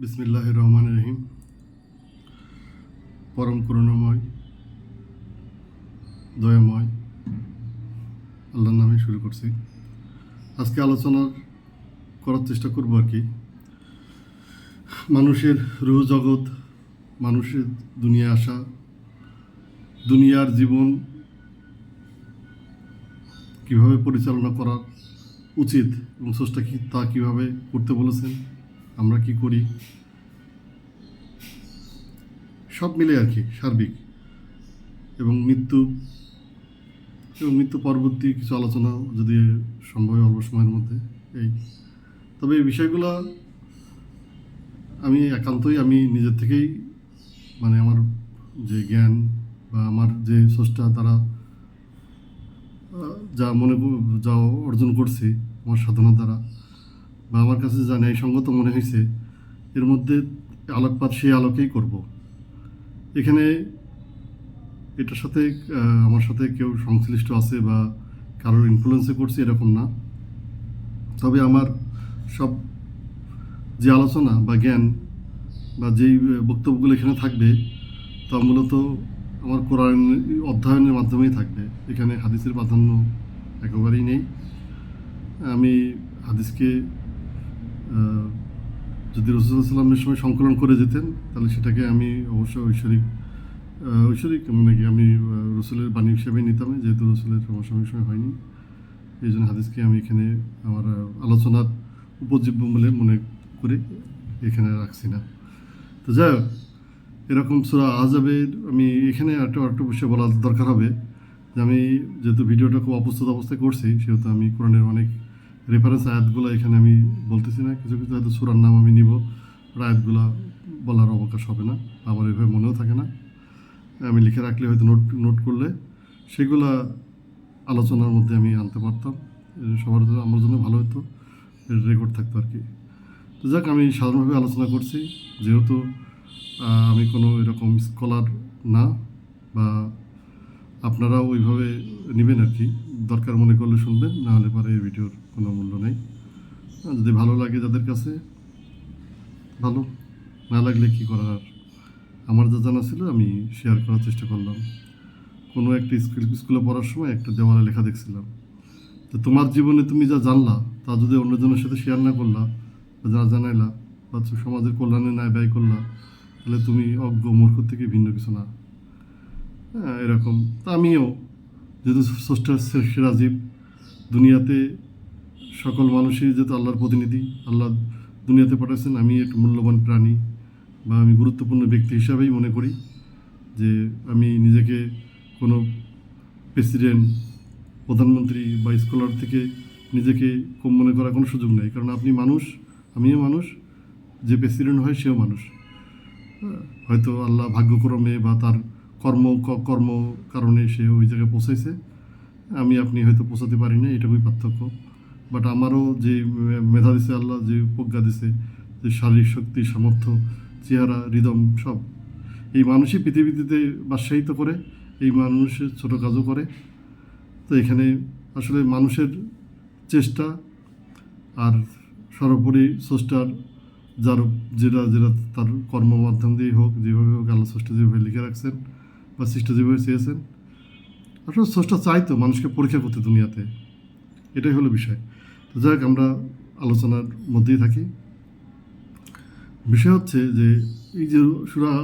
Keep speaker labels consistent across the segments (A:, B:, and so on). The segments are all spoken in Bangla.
A: বিসমিল্লাহির রহমানির রহিম। পরম করুণাময় দয়াময় আল্লাহর নামে শুরু করছি। আজকে আলোচনা করার চেষ্টা করব আর কি, মানুষের রুহ জগৎ, মানুষের দুনিয়া আসা, দুনিয়ার জীবন কিভাবে পরিচালনা করা উচিত এবং স্রষ্টা কি তা কীভাবে করতে বলেছেন, আমরা কি করি, সব মিলে আর কি সার্বিক, এবং মৃত্যু পরবর্তী কিছু আলোচনা যদি সম্ভব হয় অল্প সময়ের মধ্যে। এই তবে এই বিষয়গুলো আমি নিজের থেকেই, মানে আমার যে জ্ঞান বা আমার যে স্রষ্টা দ্বারা যা অর্জন করছি আমার সাধনার দ্বারা, বা আমার কাছে যা ন্যায়সঙ্গত মনে হয়েছে, এর মধ্যে আলোকপাত সেই আলোকেই করব। এখানে এটার সাথে আমার সাথে কেউ সংশ্লিষ্ট আছে বা কারোর ইনফ্লুয়েন্সে করছে এরকম না। তবে আমার সব যে আলোচনা বা জ্ঞান বা যেই বক্তব্যগুলো এখানে থাকবে তা মূলত আমার কোরআন অধ্যয়নের মাধ্যমেই থাকবে। এখানে হাদিসের প্রাধান্য একেবারেই নেই। আমি হাদিসকে যদি রাসূলুল্লাহ সাল্লাল্লাহু আলাইহি ওয়াসাল্লামের সময় সংকলন করে যেতেন তাহলে সেটাকে আমি অবশ্যই ঐশ্বরিক মানে কি আমি রসুলের বাণী হিসেবেই নিতাম, যেহেতু রসুলের সমসাময়িক সময় হয়নি। এই জন্য হাদিসকে আমি এখানে আমার আলোচনার উপজীব্য বলে মনে করে এখানে রাখছি না। তো যাই হোক, এরকম সূরা আহজাবের আমি এখানে একটা বিষয় বলার দরকার হবে যে আমি যেহেতু ভিডিওটা খুব অপ্রস্তুত অবস্থায় করছি, সেহেতু আমি কোরআনের অনেক রেফারেন্স আয়াতগুলো এখানে আমি বলতেছি না। কিছু কিছু হয়তো সূরার নাম আমি নিব, আয়াতগুলো বলার অবকাশ হবে না, আমার এভাবে মনেও থাকে না। আমি লিখে রাখলে হয়তো নোট করলে সেগুলা আলোচনার মধ্যে আমি আনতে পারতাম। সবার জন্য আমার জন্য ভালো হতো, রেকর্ড থাকতো আর কি। তো যাক, আমি সাধারণভাবে আলোচনা করছি, যেহেতু আমি কোনো এরকম স্কলার না, বা আপনারাও ওইভাবে নেবেন আর কি। দরকার মনে করলে শুনবেন, না হলে পরে এই ভিডিওর কোনো মূল্য নেই। যদি ভালো লাগে যাদের কাছে ভালো, না লাগলে কী করার আর। আমার যা জানা ছিল আমি শেয়ার করার চেষ্টা করলাম। কোনো একটা স্কুলে পড়ার সময় একটা দেওয়ালে লেখা দেখছিলাম, তো তোমার জীবনে তুমি যা জানলা তা যদি অন্যজনের সাথে শেয়ার না করলা বা যা জানাইলা বা সমাজের কল্যাণে না ব্যয় করলা, তাহলে তুমি অজ্ঞ মূর্খ থেকে ভিন্ন কিছু না। হ্যাঁ, এরকম। তা আমিও যেহেতু স্রষ্টার সেরা জীব, দুনিয়াতে সকল মানুষই যেহেতু আল্লাহর প্রতিনিধি, আল্লাহ দুনিয়াতে পাঠাচ্ছেন, আমি একটা মূল্যবান প্রাণী বা আমি গুরুত্বপূর্ণ ব্যক্তি হিসাবেই মনে করি যে আমি নিজেকে কোনো প্রেসিডেন্ট, প্রধানমন্ত্রী বা স্কলার থেকে নিজেকে কম মনে করার কোনো সুযোগ নেই। কারণ আপনি মানুষ, আমিও মানুষ, যে প্রেসিডেন্ট হয় সেও মানুষ। হয়তো আল্লাহ ভাগ্যক্রমে বা তার কর্ম কারণে সে ওই জায়গায় পৌঁছাইছে, আমি আপনি হয়তো পৌঁছাতে পারি না, এটুকুই পার্থক্য। বাট আমারও যে মেধা দিছে আল্লাহ, যে প্রজ্ঞা দিছে, যে শারীরিক শক্তি, সামর্থ্য, চেহারা, হৃদম, সব এই মানুষই পৃথিবীতে বাদশাহিত করে, এই মানুষের ছোটো কাজও করে। তো এখানে আসলে মানুষের চেষ্টা আর সর্বোপরি স্রষ্টার যেটা তার কর্ম মাধ্যম দিয়েই হোক, যেভাবে হোক, আল্লাহ স্রষ্টা যেভাবে লিখে রাখছেন বা সৃষ্টি যেভাবে চেয়েছেন, আসলে স্রষ্টা চাইতো মানুষকে পরীক্ষা করতে দুনিয়াতে, এটাই হলো বিষয়। তো যাই হোক, আমরা আলোচনার মধ্যেই থাকি। বিষয় হচ্ছে যে এই যে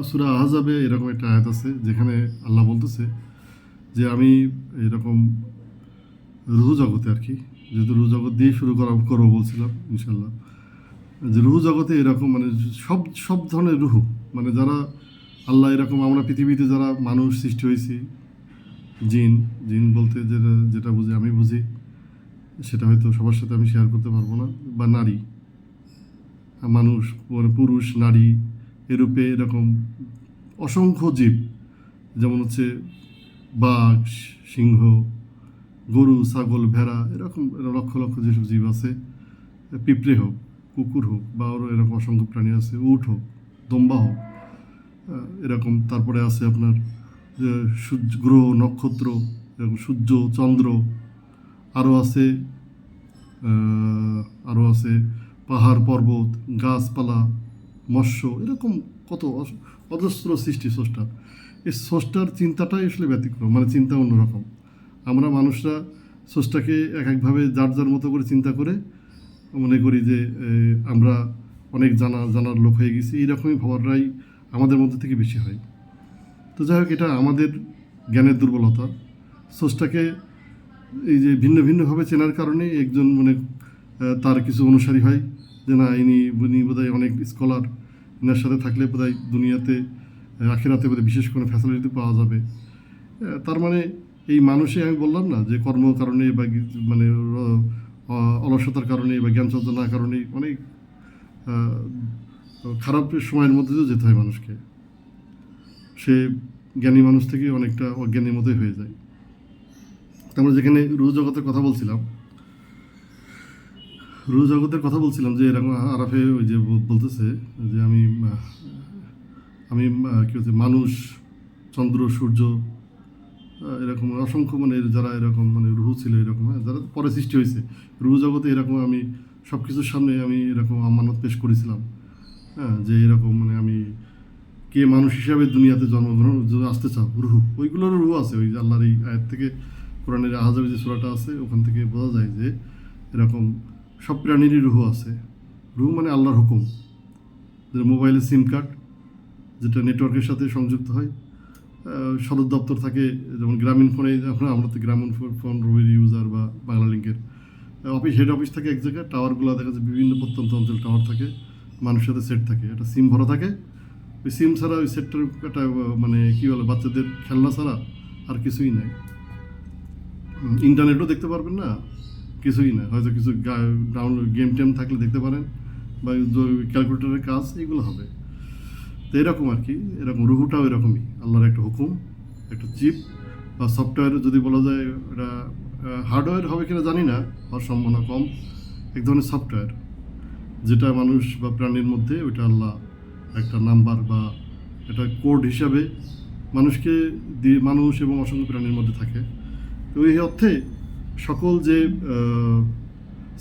A: সূরা আহজাবে এরকম একটা আয়াত আছে যেখানে আল্লাহ বলতেছে যে আমি এরকম রুহ জগতে আর কি, যেহেতু রুহ জগৎ দিয়ে শুরু করবো বলছিলাম ইনশাল্লাহ, যে রুহ জগতে এরকম মানে সব ধরনের রুহ, মানে যারা আল্লাহ এরকম, আমরা পৃথিবীতে যারা মানুষ সৃষ্টি হয়েছি, জিন বলতে যেটা বুঝি আমি বুঝি, সেটা হয়তো সবার সাথে আমি শেয়ার করতে পারবো না, বা নারী মানুষ, পুরুষ নারী এরূপে এরকম অসংখ্য জীব, যেমন হচ্ছে বাঘ, সিংহ, গরু, ছাগল, ভেড়া, এরকম লক্ষ লক্ষ যেসব জীব আছে, পিঁপড়ে হোক, কুকুর হোক, বা আরও এরকম অসংখ্য প্রাণী আছে, উট হোক, দম্বা হোক, এরকম। তারপরে আছে আপনার সূর্য, গ্রহ, নক্ষত্র, এরকম সূর্য, চন্দ্র, আরও আছে আরও আছে পাহাড়, পর্বত, গাছপালা, মৎস্য, এরকম কত অজস্র সৃষ্টি স্রষ্টার। এই স্রষ্টার চিন্তাটাই আসলে ব্যতিক্রম, মানে চিন্তা অন্যরকম। আমরা মানুষরা স্রষ্টাকে এক একভাবে যার যার মতো করে চিন্তা করে মনে করি যে আমরা অনেক জানার লোক হয়ে গেছি, এইরকমই ভাবাররাই আমাদের মধ্যে থেকে বেশি হয়। তো যাই হোক, এটা আমাদের জ্ঞানের দুর্বলতা। স্রষ্টাকে এই যে ভিন্ন ভিন্নভাবে চেনার কারণে একজন মানে তার কিছু অনুসারী হয় যে না ইনি বোধহয় অনেক স্কলার, এনার সাথে থাকলে বোধহয় দুনিয়াতে আখিরাতে বোধহয় বিশেষ কোনো ফ্যাসিলিটি পাওয়া যাবে। তার মানে এই মানুষে আমি বললাম না যে কর্ম কারণে বা মানে অলসতার কারণে বা জ্ঞান চর্চনার কারণে অনেক খারাপ সময়ের মধ্যে দিয়েও যেতে হয় মানুষকে। সে জ্ঞানী মানুষ থেকে অনেকটা অজ্ঞানীর মতোই হয়ে যায়। আমরা যেখানে রুহ জগতের কথা বলছিলাম যে এরকম আরাফে ওই যে বলতেছে যে আমি কী হচ্ছে মানুষ, চন্দ্র, সূর্য, এরকম অসংখ্য মানে যারা এরকম মানে রুহ ছিল এরকম, যারা পরে সৃষ্টি হয়েছে রুহ জগতে, এরকম আমি সব কিছুর সামনে আমি এরকম আমানত পেশ করেছিলাম। যে এরকম মানে আমি কে মানুষ হিসাবে দুনিয়াতে জন্মগ্রহণ আসতে চাও, রুহ, ওইগুলোরও রুহ আছে। ওই আল্লাহর এই আয়াত থেকে, কোরআনের আহাজাবি যে সূরাটা আছে ওখান থেকে বোঝা যায় যে এরকম সব প্রাণীরই রুহ আছে। রুহ মানে আল্লাহর হুকুম। যে মোবাইলের সিম কার্ড যেটা নেটওয়ার্কের সাথে সংযুক্ত হয়, সদর দপ্তর থাকে, যেমন গ্রামীণ ফোনে আমরা তো গ্রামীণ ফোন রুহের ইউজার বা বাংলা লিঙ্কের হেড অফিস থাকে এক জায়গায়, টাওয়ারগুলো দেখা যায় বিভিন্ন প্রত্যন্ত অঞ্চল টাওয়ার থাকে, মানুষের সাথে সেট থাকে, একটা সিম ভরা থাকে। ওই সিম ছাড়া ওই সেটটার একটা মানে কী বলে বাচ্চাদের খেলনা ছাড়া আর কিছুই নাই। ইন্টারনেটও দেখতে পারবেন না, কিছুই না। হয়তো কিছু ডাউনলোড গেম টেম থাকলে দেখতে পারেন, বা ক্যালকুলেটরের কাজ এগুলো হবে। তো এরকম আর কি, এরকম রুহুটাও এরকমই আল্লাহর একটা হুকুম, একটা চিপ বা সফটওয়্যার যদি বলা যায়। এটা হার্ডওয়্যার হবে কিনা জানি না, হওয়ার সম্ভাবনা কম। এক ধরনের সফটওয়্যার যেটা মানুষ বা প্রাণীর মধ্যে ওইটা আল্লাহ একটা নাম্বার বা একটা কোড হিসাবে মানুষকে দিয়ে, মানুষ এবং অসংখ্য প্রাণীর মধ্যে থাকে। তো এই অর্থে সকল যে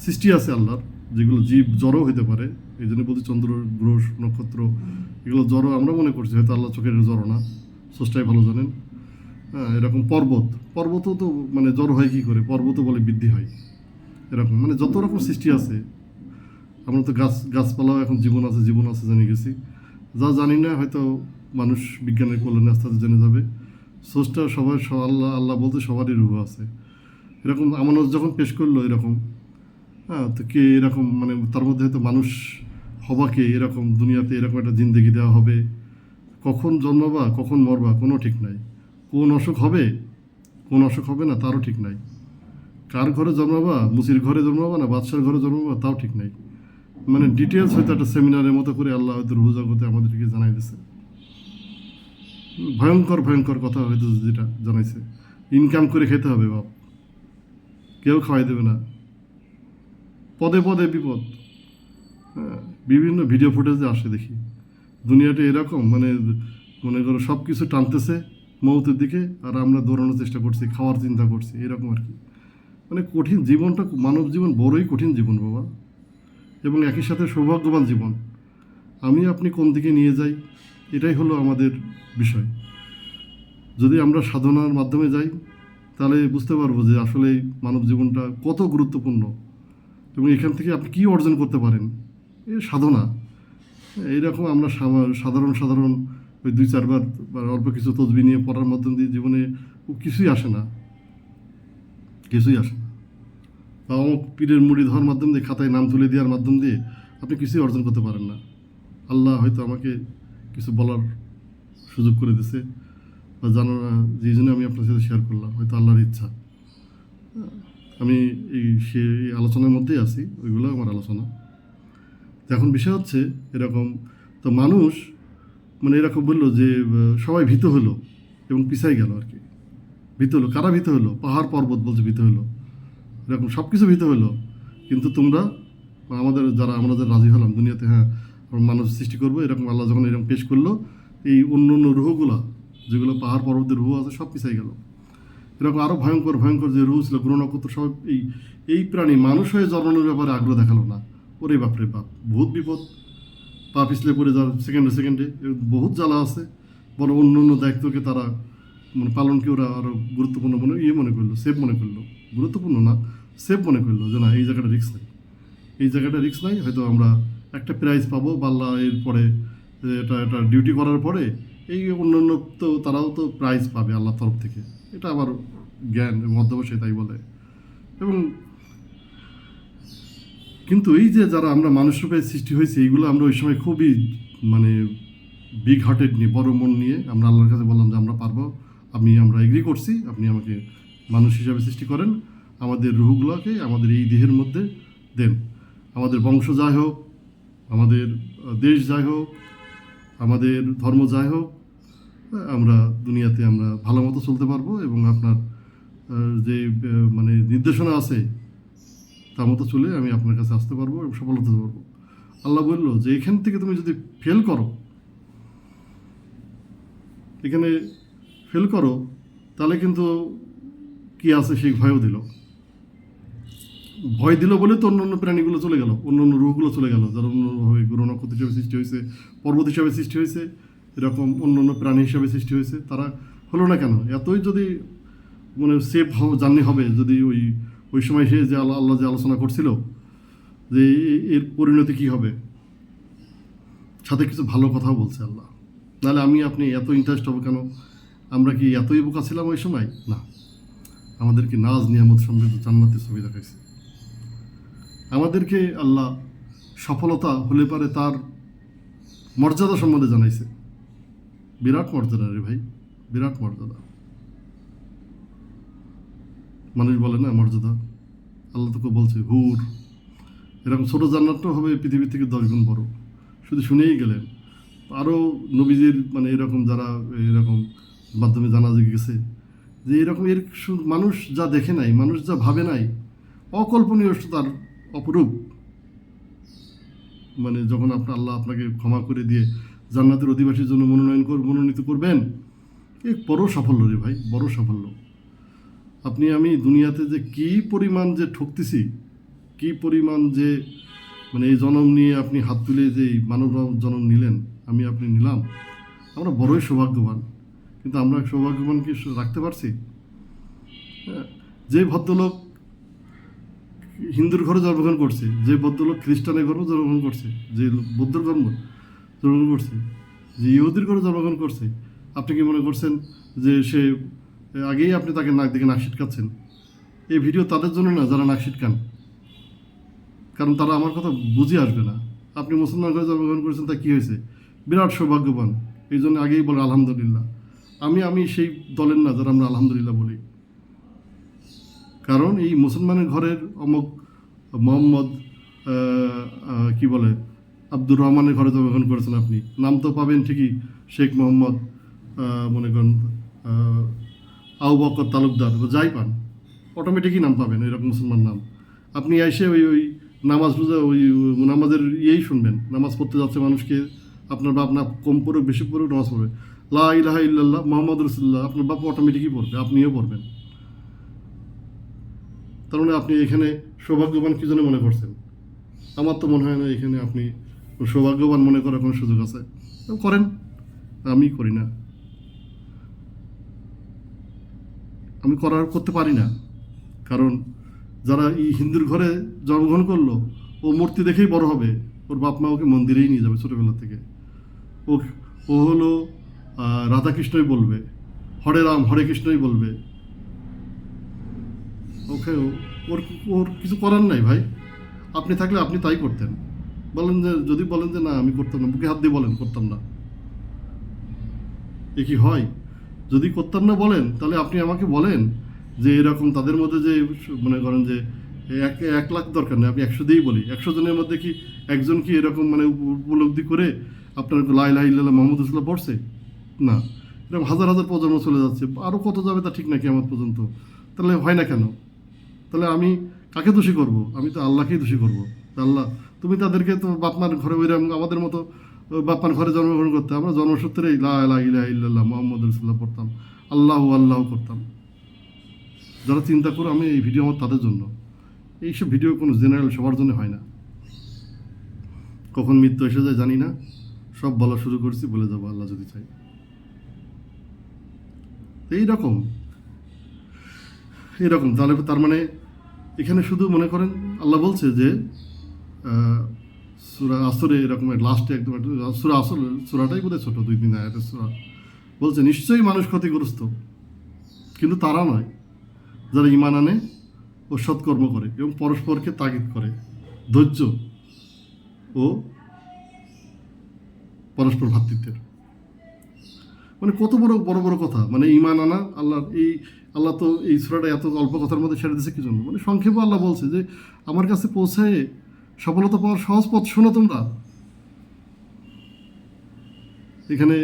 A: সৃষ্টি আছে আল্লাহর, যেগুলো জীব জড়ও হতে পারে, এই জন্য বলছি চন্দ্র, গ্রহ, নক্ষত্র, এগুলো জড়ো আমরা মনে করছি, হয়তো আল্লাহ চোখের জড়ো না, স্রষ্টাই ভালো জানেন। এরকম পর্বতও তো মানে জড়ো হয় কী করে, পর্বতও বলে বৃদ্ধি হয়। এরকম মানে যত রকম সৃষ্টি আছে, আমরা তো গাছপালাও এখন জীবন আছে জেনে গেছি। যা জানি না হয়তো মানুষ বিজ্ঞানের কল্যাণে আস্তে আস্তে জেনে যাবে। স্রষ্টা সবাই, আল্লাহ বলতে সবারই রুহ আছে। এরকম আমানত যখন পেশ করলো এরকম, তো কে এরকম মানে তার মধ্যে হয়তো মানুষ হবাকে এরকম দুনিয়াতে এরকম একটা জিন্দেগি দেওয়া হবে, কখন জন্মাবা কখন মরবা কোনো ঠিক নাই, কোন অসুখ হবে না তারও ঠিক নাই, কার ঘরে জন্মাবা, মুসির ঘরে জন্মাবা না বাদশার ঘরে জন্মাবা তাও ঠিক নাই। মানে ডিটেলস হয়তো একটা সেমিনারের মতো করে আল্লাহ হয়তো রুহ জগতে আমাদেরকে জানাই দিয়েছে। ভয়ঙ্কর কথা হয়তো যেটা জানাইছে, ইনকাম করে খেতে হবে বাপ, কেউ খাওয়াই দেবে না, পদে পদে বিপদ। বিভিন্ন ভিডিও ফুটেজে আসে দেখি দুনিয়াটা এরকম, মানে মনে করো সব কিছু টানতেছে মৌতের দিকে, আর আমরা দৌড়ানোর চেষ্টা করছি, খাওয়ার চিন্তা করছি, এরকম আর কি। মানে কঠিন জীবনটা, মানব জীবন বড়ই কঠিন জীবন বাবা, এবং একই সাথে সৌভাগ্যবান জীবন। আমি আপনি কোন দিকে নিয়ে যাই, এটাই হলো আমাদের বিষয়। যদি আমরা সাধনার মাধ্যমে যাই তাহলে বুঝতে পারবো যে আসলে মানব জীবনটা কত গুরুত্বপূর্ণ, এবং এখান থেকে আপনি কী অর্জন করতে পারেন, এই সাধনা। এইরকম আমরা সাধারণ ওই 2-4 বার অল্প কিছু তসবি নিয়ে পড়ার মাধ্যম দিয়ে জীবনে কিছুই আসে না। বা অমুক পীরের মুড়ি ধরার মাধ্যম দিয়ে, খাতায় নাম তুলে দেওয়ার মাধ্যম দিয়ে আপনি কিছুই অর্জন করতে পারেন না। আল্লাহ হয়তো আমাকে কিছু বলার সুযোগ করে দিছে বা জানো না, যেই জন্য আমি আপনার সাথে শেয়ার করলাম, হয়তো আল্লাহর ইচ্ছা। আমি সেই আলোচনার মধ্যেই আছি, ওইগুলো আমার আলোচনা। এখন বিষয় হচ্ছে এরকম, তো মানুষ মানে এরকম বললো যে সবাই ভীত হলো এবং পিছাই গেল আর কি। ভীত হলো, কারা ভীত হলো? পাহাড় পর্বত বলছে ভীত হলো, এরকম সব কিছু ভীত হলো। কিন্তু তোমরা আমরা যে রাজি হলাম দুনিয়াতে, হ্যাঁ মানুষ সৃষ্টি করবো, এরকম আল্লাহ যখন এরকম পেশ করলো, এই অন্য রুহগুলা যেগুলো পাহাড় পর্বতের রুহ আছে সব পিছাই গেল। এরকম আরও ভয়ঙ্কর যে রুহ ছিল, গ্রহ নক্ষত্র, সব এই প্রাণী মানুষ হয়ে জন্মানোর ব্যাপারে আগ্রহ দেখালো না। ওরে বাপরে বাপ, বহুত বিপদ। পা পিছলে পড়ে যাওয়ার সেকেন্ডে সেকেন্ডে বহুত জ্বালা আছে। বড় অন্য অন্য দায়িত্বকে তারা মানে পালনকে ওরা আরও গুরুত্বপূর্ণ মনে করলো, সেফ মনে করলো, গুরুত্বপূর্ণ না সেফ মনে করলো যে না এই জায়গাটা রিস্ক নাই, এই জায়গাটা রিস্ক নাই, হয়তো আমরা একটা প্রাইজ পাবো বাল্লা এরপরে এটা এটা ডিউটি করার পরে এই অন্যান্য তো তারাও তো প্রাইজ পাবে আল্লাহর তরফ থেকে। এটা আবার জ্ঞান এবং অধ্যবসায় তাই বলে। এবং কিন্তু এই যে যারা আমরা মানুষ রূপে সৃষ্টি হয়েছে এইগুলো আমরা ওই সময় খুবই মানে বিগ হার্টেড নিয়ে বড় মন নিয়ে আমরা আল্লাহর কাছে বললাম যে আমরা পারবো, আমরা এগ্রি করছি, আপনি আমাকে মানুষ হিসাবে সৃষ্টি করেন, আমাদের রুহগুলোকে আমাদের এই দেহের মধ্যে দেন, আমাদের বংশ যাই হোক, আমাদের দেশ যাই হোক, আমাদের ধর্ম যাই হোক, আমরা দুনিয়াতে আমরা ভালো মতো চলতে পারবো এবং আপনার যে মানে নির্দেশনা আছে তার মতো চলে আমি আপনার কাছে আসতে পারবো এবং সফল হতে পারবো। আল্লাহ বলল যে এখান থেকে তুমি যদি ফেল করো, এখানে ফেল করো, তাহলে কিন্তু কি আছে সেই ভয়ও দিল। ভয় দিল বলে তো অন্য প্রাণীগুলো চলে গেল, অন্য রুহগুলো চলে গেল, যারা অন্যভাবে গ্রহ নক্ষত্র হিসাবে সৃষ্টি হয়েছে, পর্বত হিসাবে সৃষ্টি হয়েছে, এরকম অন্য প্রাণী হিসাবে সৃষ্টি হয়েছে, তারা হলো না কেন? এতই যদি মানে সেফ জার্নি হবে, যদি ওই সময় সে যে আল্লাহ যে আলোচনা করছিল যে এর পরিণতি কী হবে, সাথে কিছু ভালো কথাও বলছে আল্লাহ, নাহলে আপনি এত ইন্টারেস্ট হবে কেন? আমরা কি এতই বোকা ছিলাম ওই সময়? না, আমাদেরকে নাজ নিয়ামত সমৃদ্ধ জান্নাতের ছবি দেখাইছে। আমাদেরকে আল্লাহ সফলতা হলে পারে তার মর্যাদা সম্বন্ধে জানাইছে। বিরাট মর্যাদা রে ভাই, বিরাট মর্যাদা। মানুষ বলে না মর্যাদা, আল্লাহ তোকে বলছে হুর, এরকম ছোটো জান্নাতটাও হবে পৃথিবীর থেকে 10 গুণ বড়। শুধু শুনেই গেলেন। আরও নবীজির মানে এরকম যারা এরকম মাধ্যমে জানা গেছে যে এরকম মানুষ যা দেখে নাই, মানুষ যা ভাবে নাই, অকল্পনীয় তার অপরূপ। মানে যখন আল্লাহ আপনাকে ক্ষমা করে দিয়ে জান্নাতের অধিবাসীর জন্য মনোনীত করবেন, বড় সাফল্য রে ভাই, বড় সাফল্য। আমি দুনিয়াতে যে কি পরিমাণ যে ঠকতেছি, কি পরিমাণ যে মানে এই জন্ম নিয়ে আপনি হাত তুলে যে মানব জন্ম নিলেন, আপনি নিলাম, আমরা বড়ই সৌভাগ্যবান। কিন্তু আমরা সৌভাগ্যবান কি রাখতে পারছি? যে ভদ্রলোক হিন্দুর ঘরে জন্মগ্রহণ করছে, যে ভদ্রলোক খ্রিস্টানের ঘরেও জন্মগ্রহণ করছে, যে বৌদ্ধ ধর্ম জন্মগ্রহণ করছে, যে ইহুদির ঘরে জন্মগ্রহণ করছে, আপনি কি মনে করছেন যে সে আগেই আপনি তাকে নাক দেখে নাক ছিটকাচ্ছেন? এই ভিডিও তাদের জন্য না যারা নাক ছিটকান, কারণ তারা আমার কথা বুঝে আসবে না। আপনি মুসলমান ঘরে জন্মগ্রহণ করেছেন, তা কী হয়েছে? বিরাট সৌভাগ্যবান। এই জন্য আগেই বলে আলহামদুলিল্লাহ। আমি সেই দলের না যারা আমরা আলহামদুলিল্লাহ বলি, কারণ এই মুসলমানের ঘরের অমুক মোহাম্মদ কি বলে আব্দুর রহমানের ঘরে জন্মগ্রহণ করেছেন, আপনি নাম তো পাবেন ঠিকই, শেখ মোহাম্মদ মনে করেন আবু বকর তালুকদার, যাই পান অটোমেটিকই নাম পাবেন এরকম মুসলমান নাম। আপনি এসে ওই নামাজ নামাজের শুনবেন, নামাজ পড়তে যাচ্ছে মানুষকে, আপনার বাপ না কম পড়ুক বেশি পড়ুক নামাজ পড়বে, লা ইলাহা ইল্লাল্লাহ মুহাম্মদ রাসূলুল্লাহ, আপনার বাপ অটোমেটিকই পড়বে, আপনিও পড়বেন। তার মানে আপনি এখানে সৌভাগ্যবান কী জন্য মনে করছেন? আমার তো মনে হয় না এখানে আপনি সৌভাগ্যবান মনে করার কোনো সুযোগ আছে। করেন, আমি করি না, আমি করতে পারি না। কারণ যারা এই হিন্দুর ঘরে জন্মগ্রহণ করলো, ও মূর্তি দেখেই বড় হবে, ওর বাপ মা ওকে মন্দিরেই নিয়ে যাবে ছোটোবেলা থেকে। ও হলো রাধাকৃষ্ণই বলবে, হরে রাম হরে কৃষ্ণই বলবে। ওকে ওর কিছু করার নাই ভাই। আপনি থাকলে আপনি তাই করতেন। যদি বলেন যে না আমি করতাম না, বুকে হাত দিয়ে বলেন করতাম না, এ কি হয়? যদি করতাম না বলেন, তাহলে আপনি আমাকে বলেন যে এরকম তাদের মধ্যে যে মনে করেন যে 1 লাখ দরকার নেই, আপনি 100 দিয়েই বলি, 100 জনের মধ্যে কি একজন কি এরকম মানে উপলব্ধি করে আপনার লা ইলাহা ইল্লাল্লাহ মুহাম্মদ রাসূলুল্লাহ পড়ছে? না, এরকম হাজার হাজার প্রজন্ম চলে যাচ্ছে, আরও কত যাবে তা ঠিক না কিয়ামত পর্যন্ত। তাহলে হয় না কেন? তাহলে আমি কাকে দোষী করব? আমি তো আল্লাহকেই দোষী করব। আল্লাহ তুমি তাদেরকে তো বাপমার ঘরে ওইরকম আমাদের মতো বাপমার ঘরে জন্মগ্রহণ করতে, আমরা জন্মসূত্রেই লা ইলাহা ইল্লাল্লাহ মুহাম্মদ রাসূলুল্লাহ পড়তাম, আল্লাহ করতাম। যারা চিন্তা করো আমি এই ভিডিও আমার তাদের জন্য, এইসব ভিডিও কোনো জেনারেল সবার জন্য হয় না। কখন মৃত্যু এসে যায় জানি না, সব বলা শুরু করছি, বলে যাবো আল্লাহ যদি চাই। এইরকম এইরকম তাহলে তার মানে এখানে শুধু মনে করেন আল্লাহ বলছে যে সূরা আসরে এরকম লাস্টে একদম সূরা আসর, সূরাটাই বোধহয় ছোট, 2-3 আয়াতের সূরা, বলছে নিশ্চয়ই মানুষ ক্ষতিগ্রস্ত, কিন্তু তারা নয় যারা ঈমান আনে ও সৎকর্ম করে এবং পরস্পরকে তাগিদ করে ধৈর্য ও পরস্পর ভ্রাতৃত্বের। মানে কত বড় বড় বড় কথা, মানে ঈমান আনা আল্লাহ তো এই সূরাটা এত অল্প কথার মধ্যে ছেড়ে দিয়েছে কি জন্য? মানে সংক্ষেপে আল্লাহ বলছে যে আমার কাছে পৌঁছায় সফলতা পাওয়ার সহজ পথ শোনো তোমরা। এখানে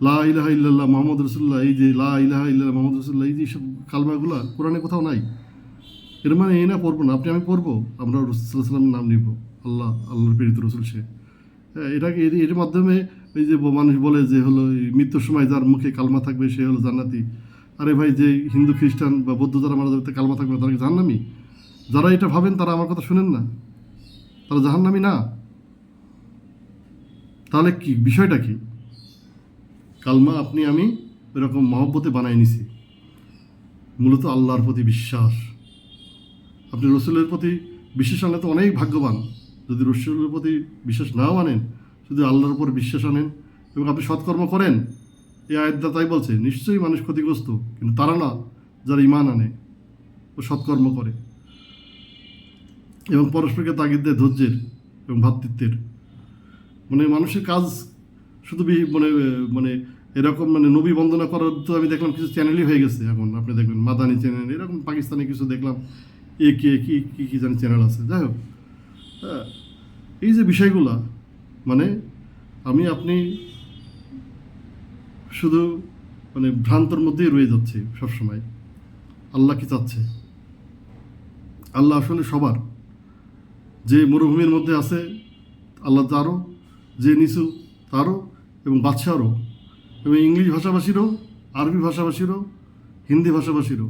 A: লা ইলাহা ইল্লাল্লাহ মুহাম্মদ রাসূলুল্লাহ, এই যে লা ইলাহা ইল্লাল্লাহ মুহাম্মদ রাসূলুল্লাহ, এই যে সব কালমাগুলো কোরআনে কোথাও নাই। এর মানে এই না পড়বো না, আপনি আমি পড়বো, আমরা রাসূল সাল্লাল্লাহু আলাইহি ওয়াসাল্লামের নাম নিব, আল্লাহর প্রেরিত রসুল সে। এটাকে এর মাধ্যমে এই যে মানুষ বলে যে হলো মৃত্যুর সময় যার মুখে কালমা থাকবে সে হলো জান্নাতি। আরে ভাই, যে হিন্দু খ্রিস্টান বা বৌদ্ধ যারা মারা যাবে কালমা থাকবে তারা কি জাহান্নামী? যারা এটা ভাবেন তারা আমার কথা শুনেন না, তারা জাহান্নামী না। তাহলে কি বিষয়টা কি? কালমা আপনি আমি এরকম মহব্বতে বানাই নিছি, মূলত আল্লাহর প্রতি বিশ্বাস। আপনি রসুলের প্রতি বিশ্বাস আনলে তো অনেক ভাগ্যবান। যদি রসুলের প্রতি বিশ্বাস নাও আনেন, শুধু আল্লাহর উপর বিশ্বাস আনেন এবং আপনি সৎকর্ম করেন, এই আয়াতটা তাই বলছে নিশ্চয়ই মানুষ ক্ষতিগ্রস্ত, কিন্তু তারা না যারা ঈমান আনে ও সৎকর্ম করে এবং পরস্পরকে তাগিদ দেয় ধৈর্যের এবং ভ্রাতৃত্বের। মানে মানুষের কাজ শুধু মানে মানে এরকম মানে নবী বন্দনা করার তো আমি দেখলাম কিছু চ্যানেলই হয়ে গেছে এখন। আপনি দেখবেন মাদানি চ্যানেল, এরকম পাকিস্তানি কিছু দেখলাম, কি জানি চ্যানেল আছে। যাই হোক, হ্যাঁ, এই যে বিষয়গুলা, মানে আপনি শুধু মানে ভ্রান্তর মধ্যেই রয়ে যাচ্ছে সবসময়। আল্লাহ কি চাচ্ছে? আল্লাহ আসলে সবার, যে মরুভূমির মধ্যে আছে আল্লাহ তারও, যে নিচু তারও, এবং বাদশাহরও, এবং ইংলিশ ভাষাভাষীরও, আরবি ভাষাভাষীরও, হিন্দি ভাষাভাষীরও।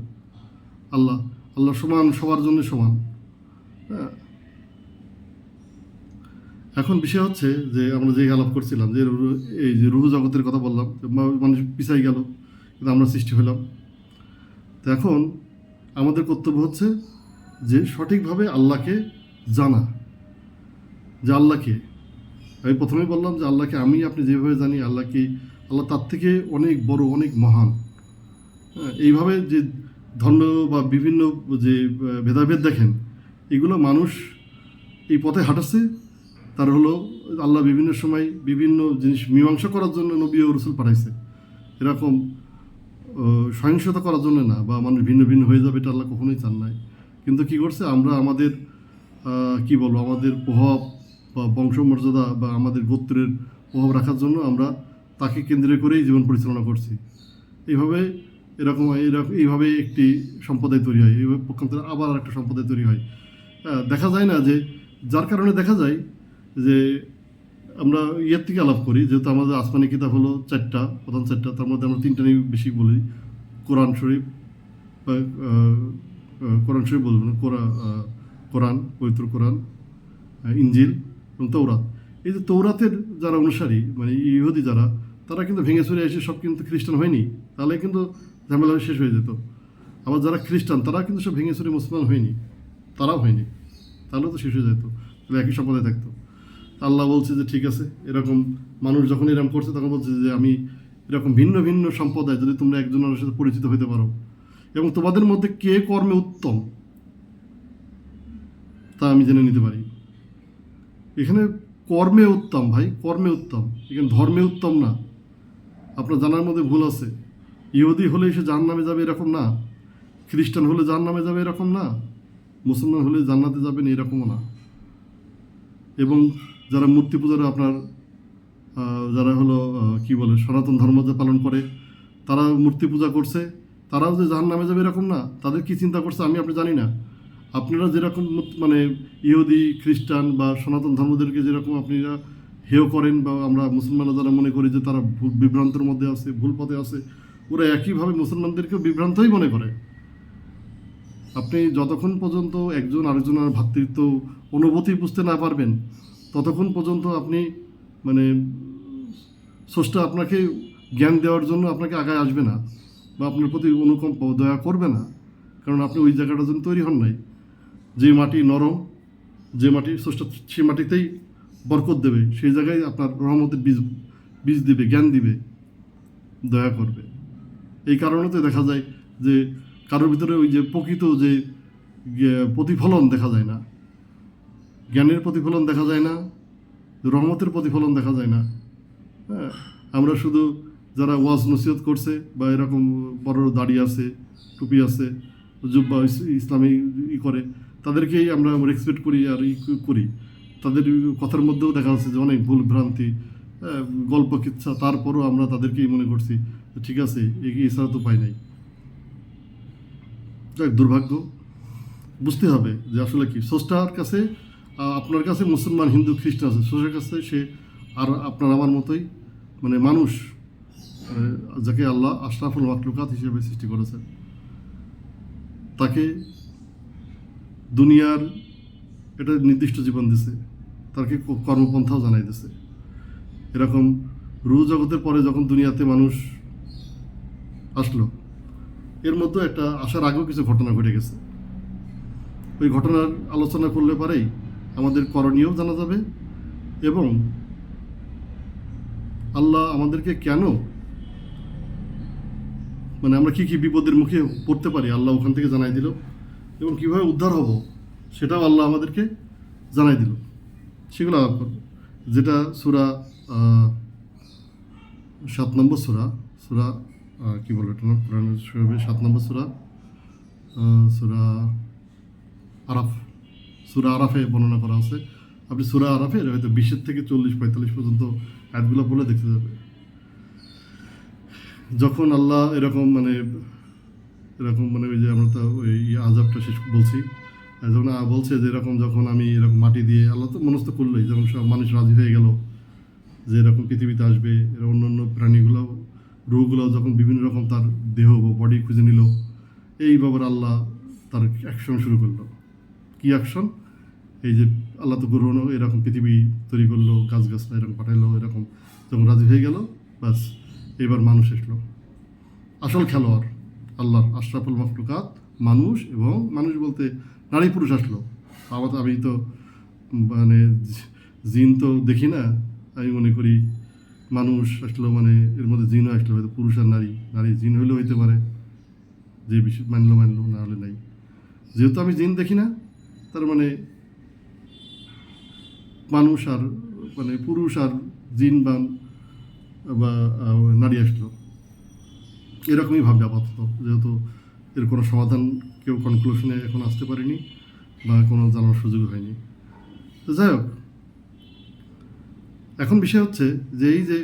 A: আল্লাহ সমান, সবার জন্য সমান। হ্যাঁ, এখন বিষয় হচ্ছে যে আমরা যে আলাপ করছিলাম যে এই যে রুহ জগতের কথা বললাম, মানুষ পিছাই গেল কিন্তু আমরা সৃষ্টি হলাম। তো এখন আমাদের কর্তব্য হচ্ছে যে সঠিকভাবে আল্লাহকে জানা, যে আল্লাহকে আমি প্রথমেই বললাম যে আল্লাহকে আপনি যেভাবে জানি আল্লাহ তার থেকে অনেক বড়, অনেক মহান। হ্যাঁ, এইভাবে যে ধর্ম বা বিভিন্ন যে ভেদাভেদ দেখেন, এগুলো মানুষ এই পথে হাঁটাচ্ছে, তার হলো আল্লাহ বিভিন্ন সময় বিভিন্ন জিনিস মীমাংসা করার জন্য নবী ও রসুল পাঠাইছে। এরকম সহিংসতা করার জন্য না, বা মানুষ ভিন্ন ভিন্ন হয়ে যাবে এটা আল্লাহ কখনোই চান নাই। কিন্তু কি করছে, আমরা আমাদের কি বলবো, আমাদের প্রভাব বা বংশমর্যাদা বা আমাদের গোত্রের প্রভাব রাখার জন্য আমরা তাকে কেন্দ্র করেই জীবন পরিচালনা করছি। এইভাবে একটি সম্প্রদায় তৈরি হয়, এইভাবে পক্ষান্তরে আবার একটা সম্প্রদায় তৈরি হয়। দেখা যায় না যে যার কারণে দেখা যায় যে আমরা ইয়ের থেকে আলাপ করি, যেহেতু আমাদের আসমানি কিতাব হলো 4টা, প্রধান 4টা, তার মধ্যে আমরা 3টা নিয়ে বেশি বলি, কোরআন শরীফ বলবো না, কোরআন, পবিত্র কোরআন, ইনজিল এবং তৌরাত। এই যে তৌরাতের যারা অনুসারী, মানে ইহুদি যারা, তারা কিন্তু ভেঙে চুরে এসে সব কিন্তু খ্রিস্টান হয়নি, তাহলে কিন্তু ঝামেলা শেষ হয়ে যেত। আবার যারা খ্রিস্টান তারা কিন্তু সব ভেঙে চুরে মুসলমান হয়নি, তারাও হয়নি, তাহলে তো শেষ হয়ে যেত, তাহলে একই সম্প্রদায় থাকতো। আল্লাহ বলছে যে ঠিক আছে, এরকম মানুষ যখন এরকম করছে তখন বলছে যে আমি এরকম ভিন্ন ভিন্ন সম্প্রদায়, যদি তোমরা একজনের সাথে পরিচিত হতে পারো এবং তোমাদের মধ্যে কে কর্মে উত্তম তা আমি জেনে নিতে পারি। এখানে কর্মে উত্তম, ভাই, কর্মে উত্তম, এখানে ধর্মে উত্তম না। আপনার জানার মধ্যে ভুল আছে। ইহুদি হলে সে জাহান্নামে যাবে এরকম না, খ্রিস্টান হলে জাহান্নামে যাবে এরকম না, মুসলমান হলে জান্নাতে যাবেন এরকমও না। এবং যারা মূর্তি পূজারা আপনার যারা হলো কি বলে সনাতন ধর্ম যে পালন করে, তারা মূর্তি পূজা করছে, তারাও যে জাহান্নামে যাবে এরকম না। তাদের কি চিন্তা করছে আপনি জানি না। আপনারা যেরকম মানে ইহুদি, খ্রিস্টান বা সনাতন ধর্মদেরকে যেরকম আপনারা হেয় করেন, বা আমরা মুসলমানরা যারা মনে করি যে তারা বিভ্রান্তের মধ্যে আছে, ভুল পথে আছে, ওরা একইভাবে মুসলমানদেরকেও বিভ্রান্তই মনে করে। আপনি যতক্ষণ পর্যন্ত একজন আরেকজনের ভ্রাতৃত্ব অনুভূতি বুঝতে না পারবেন, ততক্ষণ পর্যন্ত আপনি মানে স্রষ্টা আপনাকে জ্ঞান দেওয়ার জন্য আপনাকে আগায় আসবে না, বা আপনার প্রতি অনুকম্প দয়া করবে না, কারণ আপনি ওই জায়গাটার জন্য তৈরি হন নাই। যে মাটি নরম, যে মাটি স্রষ্টা সেই মাটিতেই বরকত দেবে, সেই জায়গায় আপনার রহমতের বীজ বীজ দিবে, জ্ঞান দিবে, দয়া করবে। এই কারণে তো দেখা যায় যে কারোর ভিতরে ওই যে প্রকৃত যে প্রতিফলন দেখা যায় না, জ্ঞানের প্রতিফলন দেখা যায় না, রহমতের প্রতিফলন দেখা যায় না। হ্যাঁ, আমরা শুধু যারা ওয়াজ নসিহত করছে বা এরকম বড় দাড়ি আছে, টুপি আছে, জুব্বা ইসলামী করে, তাদেরকেই আমরা রেসপেক্ট করি আর করি। তাদের কথার মধ্যেও দেখা যাচ্ছে যে অনেক ভুল ভ্রান্তি, গল্প কিচ্ছা, তারপরও আমরা তাদেরকেই মনে করছি ঠিক আছে, এছাড়া তো পাই নাই। যাক, দুর্ভাগ্য। বুঝতে হবে যে আসলে কি স্রষ্টার কাছে, আপনার কাছে মুসলমান, হিন্দু, খ্রিস্টান আছে, স্রষ্টার কাছে সে আর আপনার আমার মতোই মানে মানুষ, যাকে আল্লাহ আশরাফুল মাখলুকাত হিসেবে সৃষ্টি করেছেন। তাকে দুনিয়ার এটা নির্দিষ্ট জীবন দিছে, তাকে কর্মপন্থাও জানাই দিছে। এরকম রুহ জগতের পরে যখন দুনিয়াতে মানুষ আসলো, এর মধ্যে একটা আসার আগেও কিছু ঘটনা ঘটে গেছে। ওই ঘটনার আলোচনা করলে পরেই আমাদের করণীয় জানা যাবে, এবং আল্লাহ আমাদেরকে কেন মানে আমরা কী কী বিপদের মুখে পড়তে পারি আল্লাহ ওখান থেকে জানাই দিল, এবং কীভাবে উদ্ধার হব সেটাও আল্লাহ আমাদেরকে জানাই দিল। সেগুলো আলাপ করব, যেটা সূরা 7 নম্বর সূরা, কী বলো এটা না, কোরআনের 7 নম্বর সূরা, সূরা আরাফ, সূরা আরাফে বর্ণনা করা আছে। আপনি সূরা আরাফের হয়তো 20 থেকে 40-45 পর্যন্ত আয়াতগুলো বলে দেখতে যাবে। যখন আল্লাহ এরকম মানে ওই যে আমরা তো ওই আযাবটা শেষ বলছি, যখন বলছে যে এরকম যখন আমি এরকম মাটি দিয়ে, আল্লাহ তো মনস্থ করলোই, যখন সব মানুষ রাজি হয়ে গেল যে এরকম পৃথিবীতে আসবে, এর অন্য অন্য প্রাণীগুলো, রুহগুলো যখন বিভিন্ন রকম তার দেহ বা বডি খুঁজে নিল, এই ব্যাপারে আল্লাহ তার অ্যাকশন শুরু করলো। কী অ্যাকশন? এই যে আল্লাহ তো গ্রহণ এরকম পৃথিবী তৈরি করলো, গাছগাছলা এরকম পাঠাইলো, এরকম যখন রাজি হয়ে গেল, বাস এবার মানুষ এসলো। আসল খেলোয়াড় আল্লাহর আশরাফুল মাখলুকাত মানুষ, এবং মানুষ বলতে নারী পুরুষ আসলো। আমি তো মানে জিন তো দেখি না, আমি মনে করি মানুষ আসলো, মানে এর মধ্যে জিনও আসলো, হয়তো পুরুষ আর নারী জিন হলেও হইতে পারে, যে বিষয় মানলো, না হলে নাই। যেহেতু আমি জিন দেখি না, তার মানে মানুষ আর মানে পুরুষ আর জিন বা নারী আসলো, এরকমই ভাববে আপাতত, যেহেতু এর কোনো সমাধান কেউ কনক্লুশনে এখন আসতে পারেনি বা কোনো জানার সুযোগ হয়নি। তো যাই হোক, এখন বিষয় হচ্ছে যে এই যে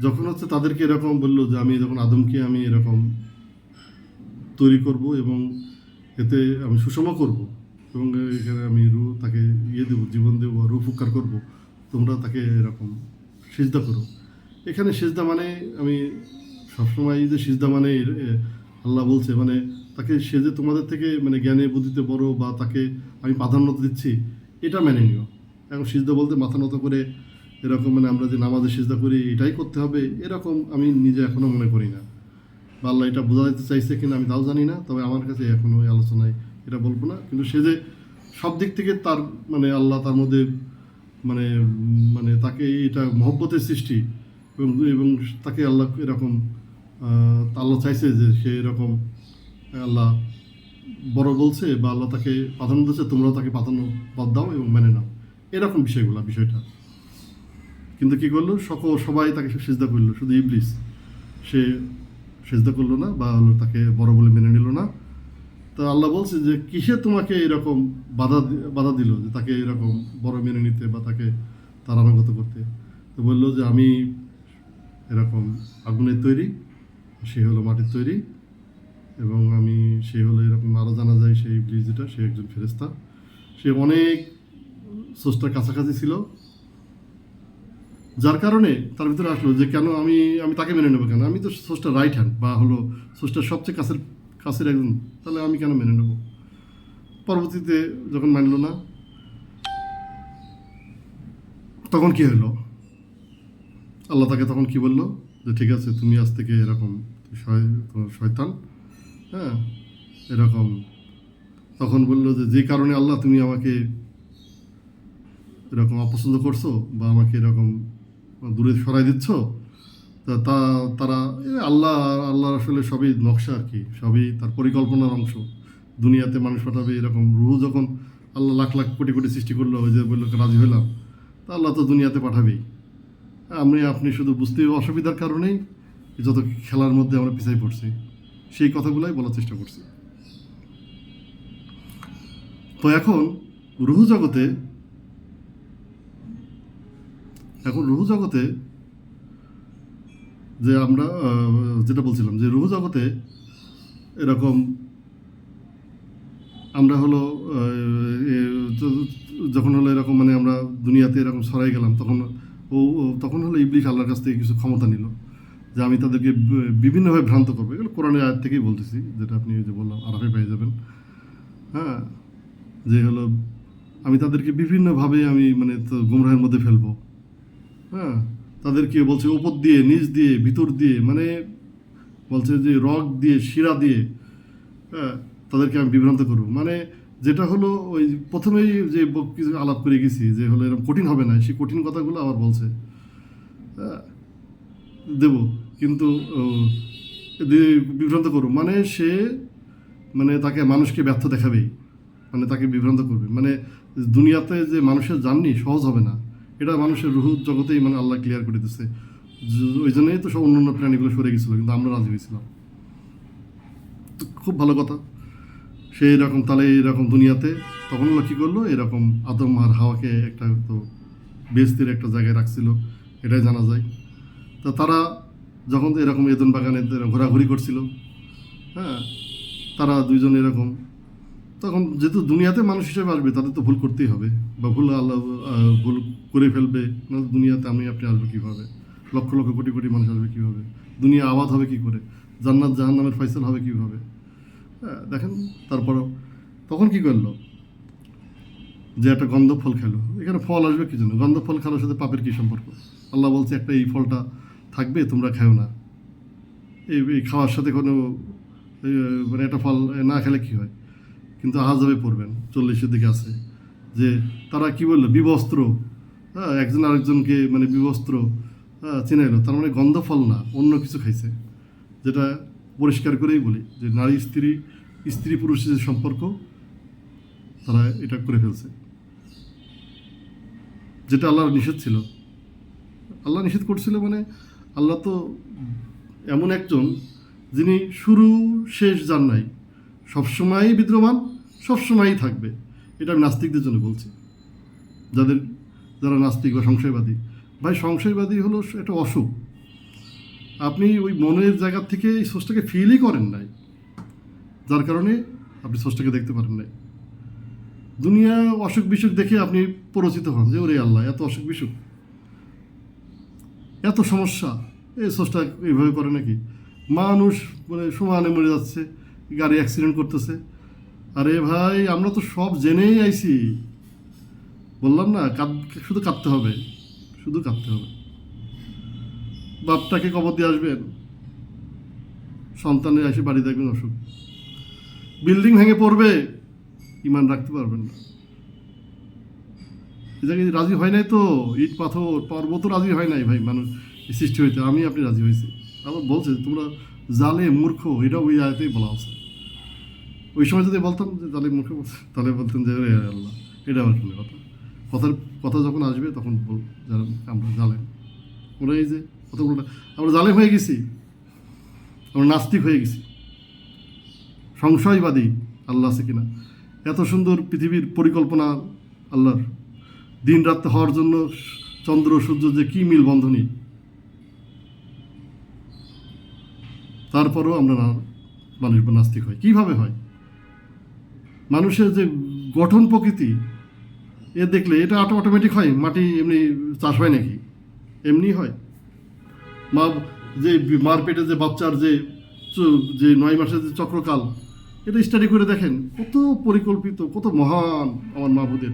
A: যখন হচ্ছে তাদেরকে এরকম বললো যে আমি যখন আদমকে আমি এরকম তৈরি করব এবং এতে আমি সুষম করব, এবং এখানে আমি তাকে দেবো, জীবন দেবো, রূপ উপকার করবো, তোমরা তাকে এরকম সিজদা করো। এখানে সিজদা মানে আমি সবসময় যে সিজদা মানে আল্লাহ বলছে মানে তাকে, সে যে তোমাদের থেকে মানে জ্ঞানে বুদ্ধিতে বড়, বা তাকে আমি প্রাধান্য দিচ্ছি, এটা মেনে নিও। এখন সিজদা বলতে মাথা নত করে এরকম মানে আমরা যে নামাজে সিজদা করি এটাই করতে হবে, এরকম আমি নিজে এখনও মনে করি না। বা আল্লাহ এটা বোঝাতে চাইছে কিনা আমি তাও জানি না, তবে আমার কাছে এখনও ওই আলোচনায় এটা বলবো না। কিন্তু সে যে সব দিক থেকে তার মানে আল্লাহ তার মধ্যে মানে মানে তাকে এটা মহব্বতের সৃষ্টি, এবং তাকে আল্লাহ এরকম আল্লাহ চাইছে যে সে এরকম আল্লাহ বড় বলছে, বা আল্লাহ তাকে প্রাধান্য দিচ্ছে, তোমরাও তাকে প্রাধান্য বাদ দাও এবং মেনে নাও, এরকম বিষয়টা। কিন্তু কী করলো, সবাই তাকে সিজদা করলো, শুধু ইবলিস সে সিজদা করলো না, বা হলো তাকে বড় বলে মেনে নিল না। তো আল্লাহ বলছে যে কিসে তোমাকে এরকম বাধা দিল যে তাকে এরকম বড় মেনে নিতে বা তাকে তার আনুগত করতে? তো বললো যে আমি এরকম আগুনের তৈরি, সে হলো মাটির তৈরি, এবং সে হলো এরকম আরও জানা যায় সেই ইবলিস যেটা, সে একজন ফেরেশতা, সে অনেক স্রষ্টার কাছাকাছি ছিল, যার কারণে তার ভিতরে আসলো যে কেন আমি তাকে মেনে নেবো, কেন আমি তো স্রষ্টার রাইট হ্যান্ড, বা হলো স্রষ্টার সবচেয়ে কাছের একজন, তাহলে আমি কেন মেনে নেব? পরবর্তীতে যখন মানল না, তখন কি হলো? আল্লাহ তাকে তখন কি বললো, যে ঠিক আছে তুমি আজ থেকে এরকম তোমার শয়তান, হ্যাঁ এরকম। তখন বললো যে যে কারণে আল্লাহ তুমি আমাকে এরকম অপছন্দ করছো বা আমাকে এরকম দূরে সরাই দিচ্ছ, তারা আল্লাহ আল্লাহর আসলে সবই নকশা আর কি, সবই তার পরিকল্পনার অংশ। দুনিয়াতে মানুষ পাঠাবে এরকম রুহু যখন আল্লাহ লাখ লাখ কোটি কোটি সৃষ্টি করলো, ওই যে বললো রাজি হলাম, তা আল্লাহ তো দুনিয়াতে পাঠাবেই। আপনি শুধু বুঝতে অসুবিধার কারণেই যত খেলার মধ্যে আমরা পিছাই পড়ছি, সেই কথাগুলাই বলার চেষ্টা করছি। তো এখন রুহু জগতে যে আমরা যেটা বলছিলাম, যে রুহু জগতে এরকম আমরা হলো যখন হলো এরকম মানে আমরা দুনিয়াতে এরকম ছড়াই গেলাম, তখন হলো ইবলিশ আল্লাহর কাছ থেকে কিছু ক্ষমতা নিল, যে আমি তাদেরকে বিভিন্নভাবে ভ্রান্ত করবো। এগুলো কোরআনের আয়াত থেকেই বলতেছি, যেটা আপনি যে বললাম আরাফে পেয়ে যাবেন। হ্যাঁ, যে হলো আমি তাদেরকে বিভিন্নভাবে আমি মানে গুমরাহের মধ্যে ফেলবো। হ্যাঁ, তাদেরকে বলছে ওপর দিয়ে, নিচ দিয়ে, ভিতর দিয়ে, মানে বলছে যে রগ দিয়ে, শিরা দিয়ে, হ্যাঁ তাদেরকে আমি বিভ্রান্ত করবো। মানে যেটা হলো ওই প্রথমেই যে কিছু আলাপ করে গেছি, যে হলো এরকম কঠিন হবে না, সেই কঠিন কথাগুলো আবার বলছে দেব, কিন্তু বিভ্রান্ত করবো মানে সে মানে তাকে মানুষকে ব্যর্থ দেখাবেই, মানে তাকে বিভ্রান্ত করবে। মানে দুনিয়াতে যে মানুষের জার্নি সহজ হবে না, এটা মানুষের রুহ জগতেই মানে আল্লাহ ক্লিয়ার করে দিচ্ছে। ওই জন্যই তো সব অন্যান্য প্রাণীগুলো সরে গেছিলো, কিন্তু আমরা রাজি হয়েছিলাম। তো খুব ভালো কথা। সে এরকম তাহলে এরকম দুনিয়াতে তখন ওরা কী করলো, এরকম আদম আর হাওয়াকে একটা তো বেস্তের একটা জায়গায় রাখছিল, এটাই জানা যায়। তো তারা যখন এরকম এদন বাগানে ঘোরাঘুরি করছিল, হ্যাঁ তারা দুইজন এরকম, তখন যেহেতু দুনিয়াতে মানুষ হিসেবে আসবে, তাদের তো ভুল করতেই হবে, বা ভুল করে ফেলবে, না দুনিয়াতে আপনি আসবে কীভাবে, লক্ষ লক্ষ কোটি কোটি মানুষ আসবে কীভাবে, দুনিয়া আবাদ হবে কী করে, জান্নাত জাহান্নামের ফয়সাল হবে কীভাবে। হ্যাঁ দেখেন, তারপরেও তখন কী করলো, যে একটা গন্ধ ফল খেলো। এখানে ফল আসবে কী জন্য? গন্ধ ফল খেলোর সাথে পাপের কী সম্পর্ক? আল্লাহ বলছে একটা এই ফলটা থাকবে, তোমরা খেও না। এই খাওয়ার সাথে কোনো মানে একটা ফল না খেলে কী হয়? কিন্তু আহাজাবে পড়বেন, 40-এর দিকে আছে যে তারা কি বললো, বিবস্ত্র, হ্যাঁ একজন আরেকজনকে মানে বিবস্ত্র, হ্যাঁ চিনাইলো। তার মানে গন্ধ ফল না, অন্য কিছু খাইছে। যেটা পরিষ্কার করেই বলি যে নারী স্ত্রী পুরুষের যে সম্পর্ক, তারা এটা করে ফেলছে, যেটা আল্লাহর নিষেধ ছিল। আল্লাহ নিষেধ করছিল মানে আল্লাহ তো এমন একজন যিনি শুরু শেষ যার নাই, সবসময়ই বিদ্যমান, সবসময়ই থাকবে। এটা আমি নাস্তিকদের জন্য বলছি, যারা নাস্তিক বা সংশয়বাদী। ভাই সংশয়বাদী হলো একটা অসুখ। আপনি ওই মনের জায়গা থেকে এই সোর্সটাকে ফিলই করেন নাই, যার কারণে আপনি সোর্সটাকে দেখতে পারেন নাই। দুনিয়া অসুখ বিসুখ দেখে আপনি পরিচিত হন যে ওরে আল্লাহ এত অসুখ বিসুখ, এত সমস্যা, এই সোর্সটা এইভাবে করে নাকি? মানুষ মানে সমানে মরে যাচ্ছে, গাড়ি অ্যাক্সিডেন্ট করতেছে। আরে ভাই আমরা তো সব জেনেই আইছি, বললাম না শুধু কাঁদতে হবে, শুধু কাঁদতে হবে। বাপটাকে কবর দিয়ে আসবেন, সন্তানের এসে বাড়ি দেখবেন অসুখ, বিল্ডিং ভেঙে পড়বে, ইমান রাখতে পারবেন না। এ জায়গায় রাজি হয় নাই তো, ইট পাথর পর্বতও রাজি হয় নাই ভাই মানুষ সৃষ্টি হইতে। আপনি রাজি হয়েছি। আবার বলছে তোমরা জালে মূর্খ, এটা ওই আয়তেই বলা আছে। ওই সময় যদি বলতাম যে জালে মূর্খ বলছে, তাহলে বলতেন যে আল্লাহ, এটা আমার শুনে কথা যখন আসবে তখন আমরা জালেম, ওরা এই যে কথা বলটা, আমরা জালেম হয়ে গেছি, আমরা নাস্তিক হয়ে গেছি, সংশয়বাদী। আল্লাহ আছে কিনা, এত সুন্দর পৃথিবীর পরিকল্পনা আল্লাহর, দিন রাত্রে হওয়ার জন্য চন্দ্র সূর্য যে কী মিল বন্ধনী, তারপরেও আমরা মানুষ নাস্তিক হয়। কীভাবে হয়? মানুষের যে গঠন প্রকৃতি, এ দেখলে এটা অটোমেটিক হয়? মাটি এমনি চাষ হয় নাকি? এমনি হয়? মার পেটে যে বাচ্চার যে 9 মাসের যে চক্রকাল, এটা স্টাডি করে দেখেন, কত পরিকল্পিত, কত মহান আমার মাহবুদের।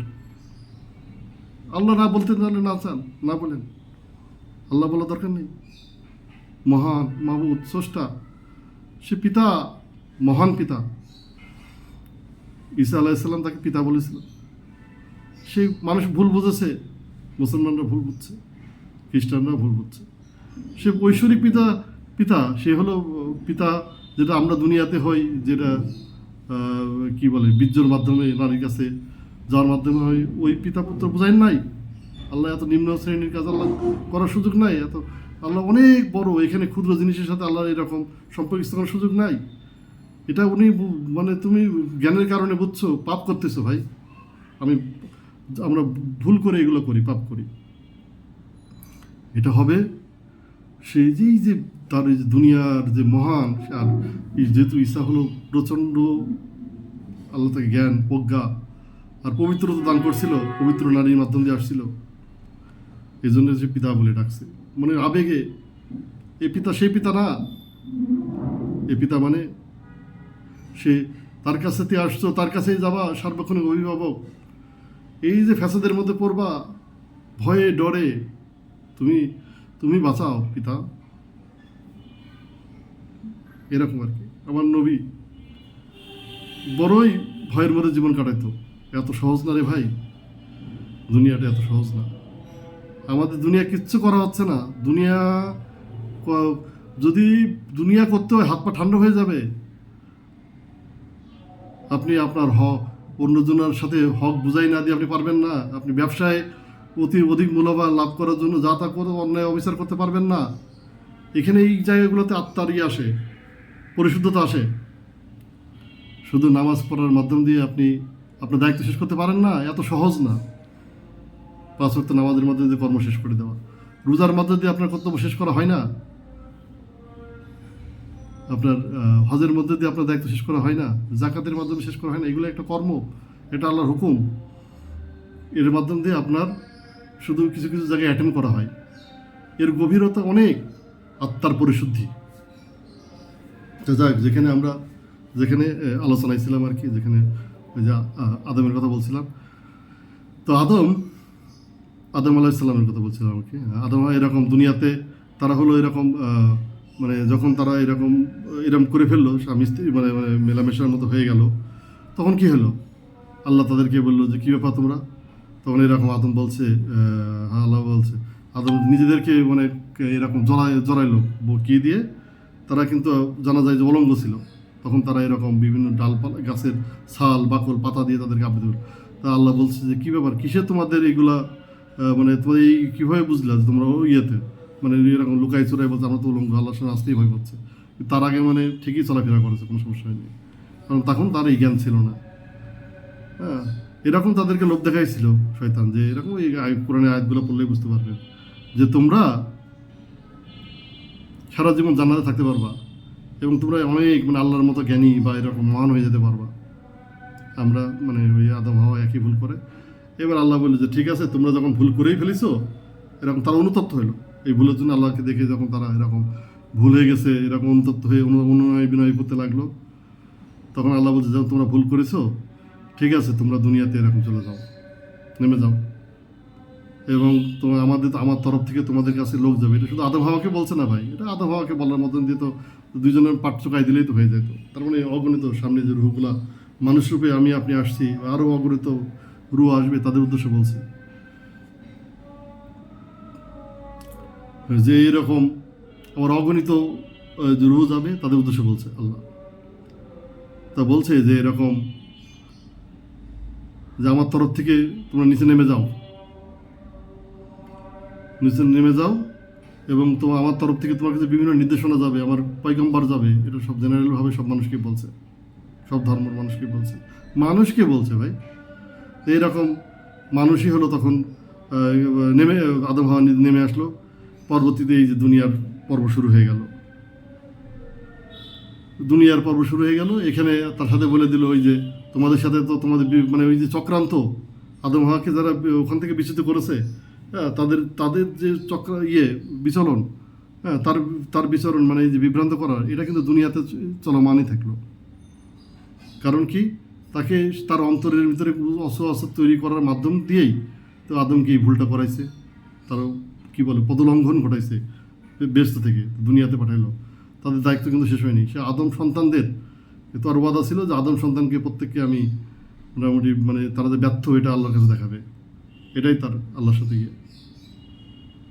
A: আল্লাহ না বলতে তাহলে না চান, না বলেন, আল্লাহ বলা দরকার নেই। মহান মাহবুদ স্রষ্টা, সে পিতা, মহান পিতা। ঈসা আলাইসাল্লাম তাকে পিতা বলেছিল। সে মানুষ ভুল বুঝেছে, মুসলমানরা ভুল বুঝছে, খ্রিস্টানরা ভুল বুঝছে। সে ঐশ্বরিক পিতা, পিতা সে হলো পিতা, যেটা আমরা দুনিয়াতে হই, যেটা কি বলে বীর্যর মাধ্যমে নারীর কাছে যাওয়ার মাধ্যমে হয়, ওই পিতা পুত্র বোঝাই নাই। আল্লাহ এত নিম্ন শ্রেণীর কাজ আল্লাহ করার সুযোগ নাই। এত আল্লাহ অনেক বড়, এখানে ক্ষুদ্র জিনিসের সাথে আল্লাহর এরকম সম্পর্ক স্থাপনের সুযোগ নাই। এটা উনি মানে তুমি জ্ঞানের কারণে বুঝছো, পাপ করতেছো ভাই। আমরা ভুল করে এগুলো করি, পাপ করি। এটা হবে সেই যে তার এই যে দুনিয়ার যে মহান, আর যেহেতু ঈসা হলো প্রচণ্ড, আল্লাহ তাকে জ্ঞান, প্রজ্ঞা আর পবিত্রতা দান করছিল, পবিত্র নারীর মাধ্যম দিয়ে আসছিল, এই জন্য যে পিতা বলে ডাকছে, মানে আবেগে। এ পিতা সেই পিতা না, এ পিতা মানে সে তার কাছে আসছো, তার কাছেই যাবা, সার্বক্ষণিক অভিভাবক। এই যে ফ্যাসাদের মধ্যে পড়বা, ভয়ে ডরে, তুমি বাঁচাও পিতা, এরকম আর কি। আমার নবী বড়ই ভয়ের মধ্যে জীবন কাটাইতো। এত সহজ না রে ভাই, দুনিয়াটা এত সহজ না। আমাদের দুনিয়া কিচ্ছু করা হচ্ছে না। দুনিয়া যদি দুনিয়া করতে হয়, হাত পা ঠান্ডা হয়ে যাবে। আপনি আপনার অন্যজনের সাথে হক বুঝাই না দিয়ে আপনি পারবেন না। আপনি ব্যবসায় অধিক মূল্যবান লাভ করার জন্য যা তা করে অন্যায় অবিচার করতে পারবেন না। এখানে এই জায়গাগুলোতে আত্মার আসে, পরিশুদ্ধতা আসে। শুধু নামাজ পড়ার মাধ্যম দিয়ে আপনি আপনার দায়িত্ব শেষ করতে পারেন না, এত সহজ না। 5 ওয়াক্ত নামাজের মধ্যে দিয়ে কর্ম শেষ করে দেওয়া, রোজার মধ্যে দিয়ে আপনার কর্তব্য শেষ করা হয় না, আপনার হজের মধ্যে দিয়ে আপনার দায়িত্ব শেষ করা হয় না, জাকাতের মাধ্যমে শেষ করা হয় না। এগুলো একটা কর্ম, এটা আল্লাহর হুকুম। এর মাধ্যম দিয়ে আপনার শুধু কিছু কিছু জায়গায় অ্যাটেন্ড করা হয়। এর গভীরতা অনেক, আত্মার পরিশুদ্ধি। তো যাক, যেখানে আলোচনায় ছিলাম আর কি, যেখানে ওই যে আদমের কথা বলছিলাম, তো আদম আলাইসাল্লামের কথা বলছিলাম আর কি। আদম এরকম দুনিয়াতে তারা হলো এরকম, মানে যখন তারা এরকম করে ফেললো, স্বামী স্ত্রী মানে মেলামেশার মতো হয়ে গেল, তখন কি হলো? আল্লাহ তাদেরকে বললো যে কী ব্যাপার তোমরা? তখন এরকম আদম বলছে, হ্যাঁ আল্লাহ বলছে, আদম নিজেদেরকে মানে এরকম জড়াইলো কি দিয়ে। তারা কিন্তু জানা যায় যে অলঙ্গ ছিল। তখন তারা এরকম বিভিন্ন ডালপালা, গাছের ছাল, বাকল, পাতা দিয়ে তাদেরকে আবৃত করল। তা আল্লাহ বলছে যে কী ব্যাপার, কিসে তোমাদের এইগুলা, মানে তোমার এই কীভাবে বুঝলা যে তোমরা ইয়েতে মানে এরকম লুকাই চোরাই বলছে আমরা তো উলঙ্গ, আল্লাহর সঙ্গে আসতেই ভয় পাচ্ছে। তার আগে মানে ঠিকই চলাফেরা করেছে, কোনো সমস্যা হয়নি, কারণ তখন তার এই জ্ঞান ছিল না। হ্যাঁ, এরকম তাদেরকে লোভ দেখাইছিল শয়তান, যে এরকম এই কোরআনের আয়াতগুলো পড়লেই বুঝতে পারবে যে তোমরা সারা জীবন জান্নাতে থাকতে পারবা এবং তোমরা অনেক মানে আল্লাহর মতো জ্ঞানী বা এরকম মহান হয়ে যেতে পারবা। আমরা মানে ওই আদম হাওয়া একই ভুল করে। এবার আল্লাহ বললো যে ঠিক আছে, তোমরা যখন ভুল করেই ফেলিছো, এরকম তারা অনুতপ্ত হলো এই ভুলের জন্য। আল্লাহকে দেখে যখন তারা এরকম ভুল হয়ে গেছে, এরকম অনুতপ্ত হয়ে অনুনয় বিনয় করতে লাগলো, তখন আল্লাহ বলছে যখন তোমরা ভুল করেছো, ঠিক আছে, তোমরা দুনিয়াতে এরকম চলে যাও, নেমে যাও, এবং তোমার আমার তরফ থেকে তোমাদের কাছে লোক যাবে। এটা শুধু আদম হাওয়াকে বলছে না ভাই, এটা আদম হাওয়াকে বলার মতন দিয়ে তো দুজনের পাট চোকাই দিলেই তো হয়ে যেত। তার মানে অগণিত সামনে যে রুহগুলা মানুষ রূপে আমি আপনি আসছি, আরও অগণিত রুহ আসবে, তাদের উদ্দেশ্যে বলছে যে এরকম আমার অগণিত যে রুহ যাবে, তাদের উদ্দেশ্যে বলছে আল্লাহ। তা বলছে যে এরকম যে আমার তরফ থেকে তোমরা নিচে নেমে যাও, এবং আমার তরফ থেকে তোমার কাছে বিভিন্ন নির্দেশনা যাবে, আমার পয়গম্বর যাবে। এটা সব জেনারেলভাবে সব মানুষকে বলছে, সব ধর্মের মানুষকে বলছে ভাই। এইরকম মানুষই হলো তখন আদম হাওয়া নেমে আসলো। পরবর্তীতে এই যে দুনিয়ার পর্ব শুরু হয়ে গেল। এখানে তার সাথে বলে দিল ওই যে তোমাদের সাথে তো তোমাদের মানে ওই যে চক্রান্ত, আদম হাওয়াকে যারা ওখান থেকে বিচ্যুত করেছে, হ্যাঁ, তাদের যে বিচরণ, হ্যাঁ, তার বিচরণ মানে এই যে বিভ্রান্ত করার, এটা কিন্তু দুনিয়াতে চলমানই থাকলো। কারণ কি, তাকে তার অন্তরের ভিতরে অস্ত্র তৈরি করার মাধ্যম দিয়েই তো আদমকে এই ভুলটা করাইছে, তারও কী বলে পদলঙ্ঘন ঘটাইছে, বেহেশত থেকে দুনিয়াতে পাঠাইলো। তাদের দায়িত্ব কিন্তু শেষ হয়নি। সে আদম সন্তানদের তো আর ওয়াদা ছিল যে আদম সন্তানকে প্রত্যেককে আমি মোটামুটি মানে তারা যে ব্যর্থ এটা আল্লাহর কাছে দেখাবে, এটাই তার আল্লাহর সাথে গিয়ে।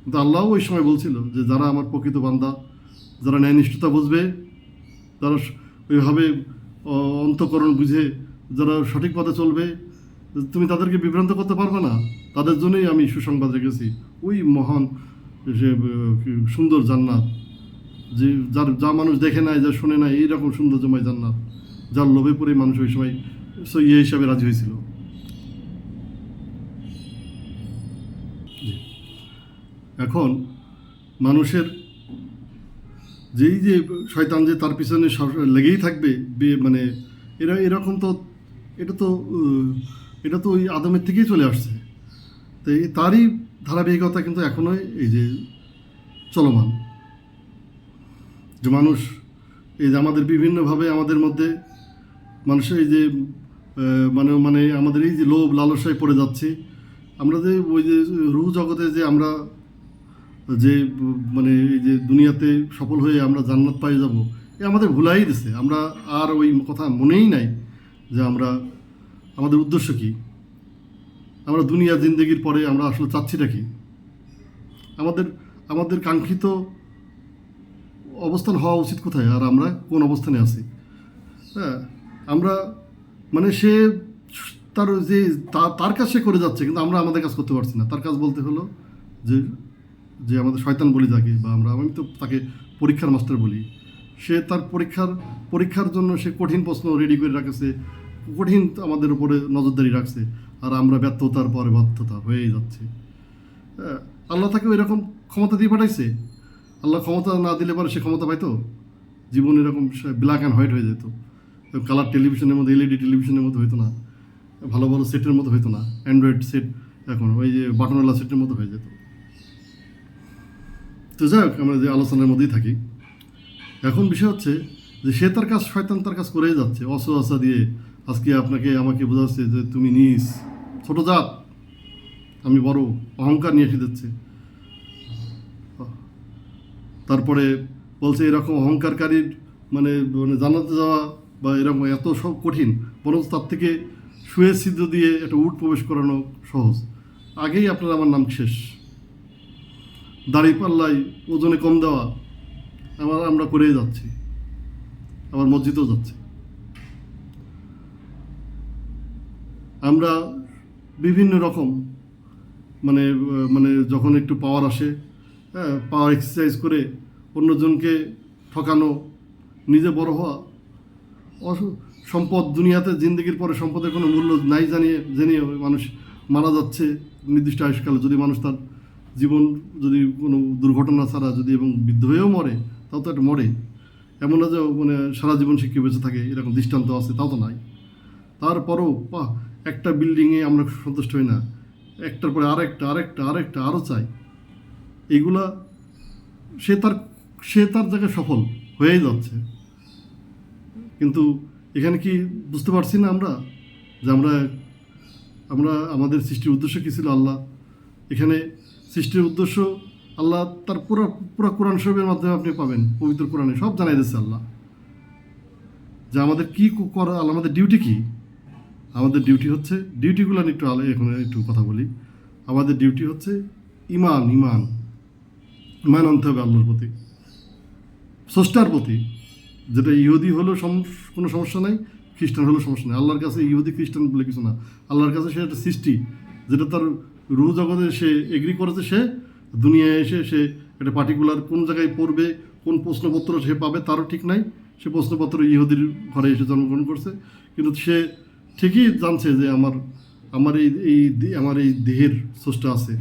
A: কিন্তু আল্লাহও ওই সময় বলছিল যে যারা আমার প্রকৃত বান্দা, যারা ন্যায়নিষ্ঠতা বুঝবে, যারা ওইভাবে অন্তঃকরণ বুঝে যারা সঠিক পথে চলবে, তুমি তাদেরকে বিভ্রান্ত করতে পারবে না, তাদের জন্যই আমি সুসংবাদ রেখেছি ওই মহান যে সুন্দর জান্নাত, যে যা মানুষ দেখে নাই, যা শুনে নাই, এইরকম সৌন্দর্যময় জান্নাত, যার লোভে পড়ে মানুষ ওই সময় ইয়ে হিসাবে রাজি হয়েছিল। এখন মানুষের যেই যে শয়তান যে তার পিছনে লেগেই থাকবে, মানে এরকম তো এটা তো ওই আদমের থেকেই চলে আসছে। তো তারই ধারাবাহিকতা কিন্তু এখনো এই যে চলমান, যে মানুষ এই যে আমাদের বিভিন্নভাবে আমাদের মধ্যে মানুষের এই যে মানে মানে আমাদের এই যে লোভ লালসায় পড়ে যাচ্ছে। আমরা যে ওই যে রুহ জগতে যে আমরা যে মানে এই যে দুনিয়াতে সফল হয়ে আমরা জান্নাত পাই যাব, এ আমাদের ভুলাই দিছে। আমরা আর ওই কথা মনেই নাই যে আমরা আমাদের উদ্দেশ্য কী, আমরা দুনিয়া জিন্দগির পরে আমরা আসলে চাচ্ছিটা কি, আমাদের কাঙ্ক্ষিত অবস্থান হওয়া উচিত কোথায়, আর আমরা কোন অবস্থানে আছি। হ্যাঁ, আমরা মানে সে তার যে তার কাজ সে করে যাচ্ছে, কিন্তু আমরা আমাদের কাজ করতে পারছি না। তার কাজ বলতে হলো যে যে আমাদের শয়তান বলি যাকে, বা আমি তো তাকে পরীক্ষার মাস্টার বলি। সে তার পরীক্ষার জন্য সে কঠিন প্রশ্ন রেডি করে রাখছে, কঠিন আমাদের উপরে নজরদারি রাখছে, আর আমরা ব্যর্থতার পরে ব্যর্থতা হয়েই যাচ্ছে। হ্যাঁ, আল্লাহ তাকে ওই রকম ক্ষমতা দিয়ে পাঠাইছে। আল্লাহ ক্ষমতা না দিলে পরে সে ক্ষমতা পাইতো, জীবন এরকম ব্ল্যাক অ্যান্ড হোয়াইট হয়ে যেত, কালার টেলিভিশনের মতো, এলইডি টেলিভিশনের মতো হইতো না, ভালো ভালো সেটের মতো হইতো না, অ্যান্ড্রয়েড সেট এখন ওই যে বাটনওয়ালা সেটের মতো হয়ে যেত। তো যাই হোক, আমরা যে আলোচনার মধ্যেই থাকি। এখন বিষয় হচ্ছে যে সে তার কাজ, শয়তান তার কাজ করেই যাচ্ছে অসুয়াশা দিয়ে। আজকে আমাকে বোঝাচ্ছে যে তুমি নিজ, ছোট জাত, আমি বড়, অহংকার নিয়ে এসে দিচ্ছে। তারপরে বলছে এরকম অহংকারকারীর মানে জানাতে যাওয়া বা এরকম এত সব কঠিন, বরং তার থেকে শুয়ে ছিদ্র দিয়ে একটা উট প্রবেশ করানো সহজ। আগেই আপনার আমার নাম শেষ। দাড়ি পাল্লাই ওজনে কম দেওয়া আমরা করেই যাচ্ছি, আবার মসজিদেও যাচ্ছি। আমরা বিভিন্ন রকম মানে মানে যখন একটু পাওয়ার আসে, হ্যাঁ, পাওয়ার এক্সারসাইজ করে অন্যজনকে ঠকানো, নিজে বড় হওয়া, সম্পদ দুনিয়াতে জিন্দগির পরে সম্পদের কোনো মূল্য নাই জানিয়ে মানুষ মারা যাচ্ছে নির্দিষ্ট আয়ুষ্কালে। যদি মানুষ তার জীবন যদি কোনো দুর্ঘটনা ছাড়া যদি এবং বৃদ্ধ হয়েও মরে, তাও তো একটা মরে, এমন না যে মানে সারা জীবন শিক্ষা বেঁচে থাকে এরকম দৃষ্টান্ত আছে, তাও তো নাই। তারপরও একটা বিল্ডিংয়ে আমরা সন্তুষ্ট হই না, একটার পরে আরেকটা আরও চাই। এইগুলা সে তার জায়গায় সফল হয়েই যাচ্ছে। কিন্তু এখানে কি বুঝতে পারছি না আমরা যে আমরা আমাদের সৃষ্টির উদ্দেশ্য কী ছিল? আল্লাহ এখানে সৃষ্টির উদ্দেশ্য আল্লাহ তার পুরা কোরআন শরীফের মাধ্যমে আপনি পাবেন। পবিত্র কোরআনে সব জানাই দিচ্ছে আল্লাহ যে আমাদের কী করা, আমাদের ডিউটি কী। আমাদের ডিউটি হচ্ছে, ডিউটিগুলো একটু এখন একটু কথা বলি। আমাদের ডিউটি হচ্ছে ইমান আনতে হবে আল্লাহর প্রতি, স্রষ্টার প্রতি। যেটা ইহুদি হলেও কোনো সমস্যা নাই, খ্রিস্টান হলেও সমস্যা নেই। আল্লাহর কাছে ইহুদি খ্রিস্টান বলে কিছু না। আল্লাহর কাছে সে একটা সৃষ্টি, যেটা তার রুহ জগতে সে এগ্রি করেছে। সে দুনিয়ায় এসে সে একটা পার্টিকুলার কোন জায়গায় পড়বে, কোন প্রশ্নপত্র সে পাবে তারও ঠিক নাই। সে প্রশ্নপত্র ইহুদির ঘরে এসে জন্মগ্রহণ করছে, কিন্তু সে ঠিকই জানছে যে আমার এই দেহের স্রষ্টা আছে।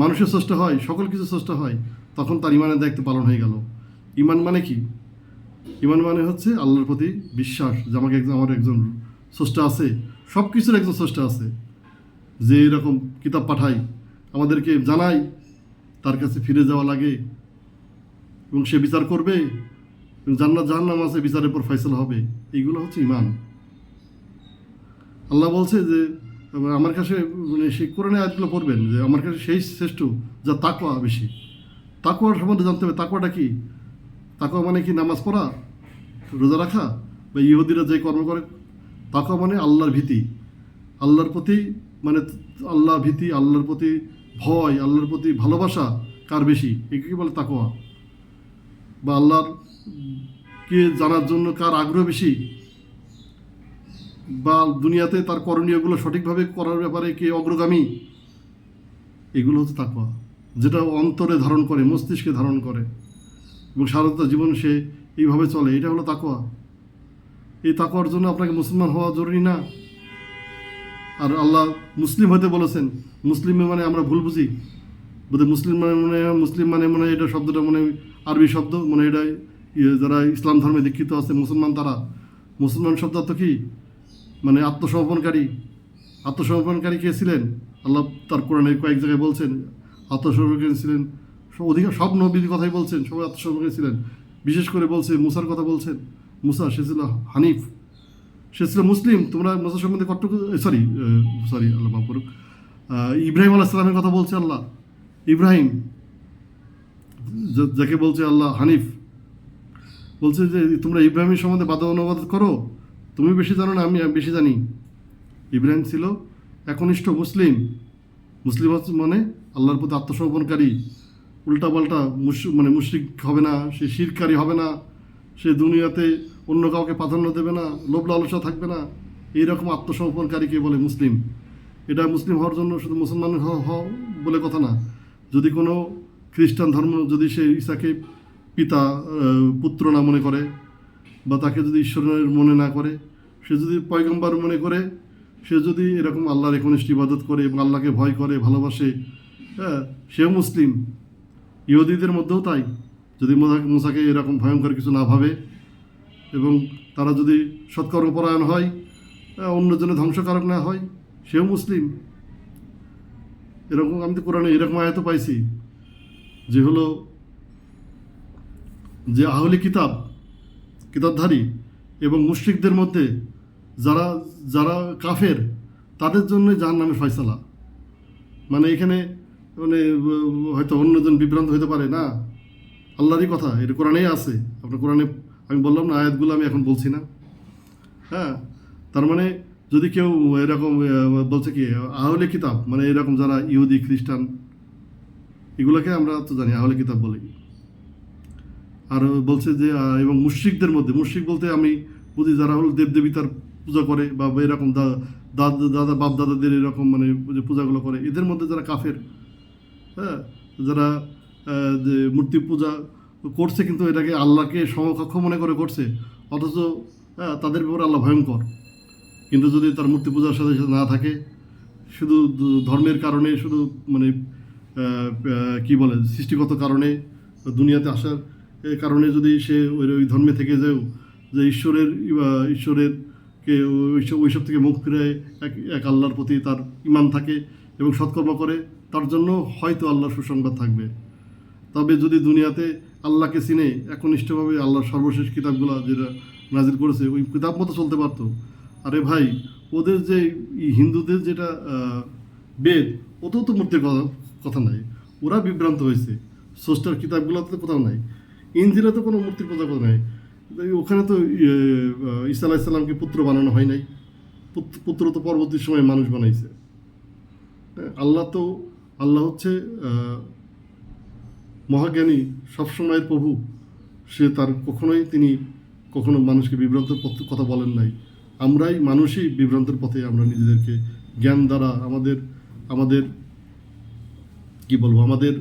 A: মানুষের স্রষ্টা হয়, সকল কিছু স্রষ্টা হয়, তখন তার ইমানের দায়িত্ব পালন হয়ে গেল। ইমান মানে কি? ইমান মানে হচ্ছে আল্লাহর প্রতি বিশ্বাস যে আমার একজন স্রষ্টা আছে, সব কিছুর একজন স্রষ্টা আছে, যে এরকম কিতাব পাঠায় আমাদেরকে জানাই, তার কাছে ফিরে যাওয়া লাগে এবং সে বিচার করবে, জান্নাত জাহান্নাম আছে, বিচারের পর ফয়সালা হবে। এইগুলো হচ্ছে ইমান। আল্লাহ বলছে যে এবার আমার কাছে মানে সেই কোরআনে আয়াতগুলো পড়বেন যে আমার কাছে সেই শ্রেষ্ঠ যা তাকওয়া বেশি। তাকওয়ার সম্বন্ধে জানতে হবে তাকওয়াটা কি। তাকওয়া মানে কি নামাজ পড়া, রোজা রাখা, বা ইহুদিরা যে কর্ম করে। তাকওয়া মানে আল্লাহর ভীতি, আল্লাহর প্রতি মানে আল্লাহ ভীতি, আল্লাহর প্রতি ভয়, আল্লাহর প্রতি ভালোবাসা কার বেশি, একে বলে তাকওয়া। বা আল্লাহর কে জানার জন্য কার আগ্রহ বেশি, বা দুনিয়াতে তার করণীয়গুলো সঠিকভাবে করার ব্যাপারে কে অগ্রগামী, এগুলো হচ্ছে তাকওয়া, যেটা অন্তরে ধারণ করে, মস্তিষ্কে ধারণ করে এবং সারাটা জীবন সে এইভাবে চলে। এটা হলো তাকওয়া। এই তাকওয়ার জন্য আপনাকে মুসলমান হওয়া জরুরি না। আর আল্লাহ মুসলিম হতে বলেছেন। মুসলিম মানে আমরা ভুল বুঝি, বোধহয় মুসলিম মানে মনে হয় এটা শব্দটা মনে হয় আরবি শব্দ, মনে এটা যারা ইসলাম ধর্মে দীক্ষিত আছে মুসলমান, তারা মুসলমান শব্দ তো কি মানে আত্মসমর্পণকারী। আত্মসমর্পণকারী কে ছিলেন? আল্লাহ তার কোরআনে কয়েক জায়গায় বলছেন আত্মসমর্পণকারী ছিলেন। অধিকার সব নবীর কথাই বলছেন, সবাই আত্মসমর্পণকারী ছিলেন। বিশেষ করে বলছে মুসার কথা বলছেন। মুসা, সে ছিল হানিফ, সে ছিল মুসলিম। তোমরা মুসা সম্বন্ধে কতটুকু সরি আল্লাহ মাফ করুক, ইব্রাহিম আলাইহিস সালামের কথা বলছে আল্লাহ। ইব্রাহিম যাকে বলছে আল্লাহ হানিফ, বলছে যে তোমরা ইব্রাহিমের সম্বন্ধে বাদ অনুবাদ করো, তুমি বেশি জানো না, আমি বেশি জানি। ইব্রাহিম ছিল একনিষ্ঠ মুসলিম। মুসলিম মানে আল্লাহর প্রতি আত্মসমর্পণকারী, উল্টাপাল্টা মানে মুশরিক হবে না, সে শিরকারী হবে না, সে দুনিয়াতে অন্য কাউকে প্রাধান্য দেবে না, লোভ লালসা থাকবে না। এইরকম আত্মসমর্পণকারীকে বলে মুসলিম। এটা মুসলিম হওয়ার জন্য শুধু মুসলমান হওয়া বলে কথা না। যদি কোনো খ্রিস্টান ধর্ম যদি সে ঈসাকে পিতা পুত্র না মনে করে, বা তাকে যদি ঈশ্বরের মনে না করে, সে যদি পয়গম্বর মনে করে, সে যদি এরকম আল্লাহর একনিষ্ঠ ইবাদত করে এবং আল্লাহকে ভয় করে, ভালোবাসে, হ্যাঁ, সেও মুসলিম। ইহুদিদের মধ্যেও তাই। যদি মুসাকে এরকম ভয়ঙ্কর কিছু না ভাবে এবং তারা যদি সৎকর্মপরায়ণ হয়, অন্যজনের ধ্বংসকারক না হয়, সেও মুসলিম। এরকম আমি তো কোরআনে এরকম আয়াত পাইছি যে হলো যে আহলে কিতাবধারী এবং মুশরিকদের মধ্যে যারা যারা কাফের, তাদের জন্য জাহান্নামের ফয়সালা। মানে এখানে মানে হয়তো অন্যজন বিভ্রান্ত হতে পারে না, আল্লাহরই কথা, এটা কোরআনেই আছে। আপনার কোরআনে আমি বললাম না, আয়াতগুলো আমি এখন বলছি না। হ্যাঁ, তার মানে যদি কেউ এরকম বলছে কি আহলে কিতাব মানে এরকম যারা ইহুদি খ্রিস্টান, এগুলোকে আমরা তো জানি আহলে কিতাব বলে। আর বলছে যে এবং মুশরিকদের মধ্যে, মুশরিক বলতে আমি বুঝি যারা হল দেবদেবীতার পূজা করে বা এরকম দাদা বাপ দাদাদের এরকম মানে যে পূজাগুলো করে, এদের মধ্যে যারা কাফের, হ্যাঁ, যারা যে মূর্তি পূজা করছে কিন্তু এটাকে আল্লাহকে সমকক্ষ মনে করে করছে, অথচ হ্যাঁ তাদের ব্যাপারে আল্লাহ ভয়ঙ্কর। কিন্তু যদি তার মূর্তি পূজার সাথে সাথে না থাকে, শুধু ধর্মের কারণে, শুধু মানে কি বলে সৃষ্টিগত কারণে, দুনিয়াতে আসার কারণে যদি সে ওই ধর্মে থেকে যাও, যে ঈশ্বরের কে ওইসব থেকে মুখ ফিরে এক আল্লাহর প্রতি তার ঈমান থাকে এবং সৎকর্ম করে, তার জন্য হয়তো আল্লাহর সুসংবাদ থাকবে। তবে যদি দুনিয়াতে আল্লাহকে চিনে একনিষ্ঠভাবে আল্লাহর সর্বশেষ কিতাবগুলো যেটা নাজিল করেছে ওই কিতাব মতো চলতে পারতো, আরে ভাই ওদের যে হিন্দুদের যেটা বেদ, ওতেও তো মূর্তির কথা নাই, ওরা বিভ্রান্ত হয়েছে। স্রষ্টার কিতাবগুলোতে তো কোথাও নাই। ইনজিলে তো কোনো মূর্তির পূজা কথা নাই। ওখানে তো ঈসা আলাইহিস সালামকে পুত্র বানানো হয় নাই, পুত্র তো পরবর্তী সময় মানুষ বানাইছে। আল্লাহ হচ্ছে মহাজ্ঞানী, সবসময়ের প্রভু। সে তার তিনি কখনো মানুষকে বিভ্রান্তের কথা বলেন নাই। আমরাই মানুষই বিভ্রান্তের পথে আমরা নিজেদেরকে জ্ঞান দ্বারা আমাদের কি বলবো, আমাদের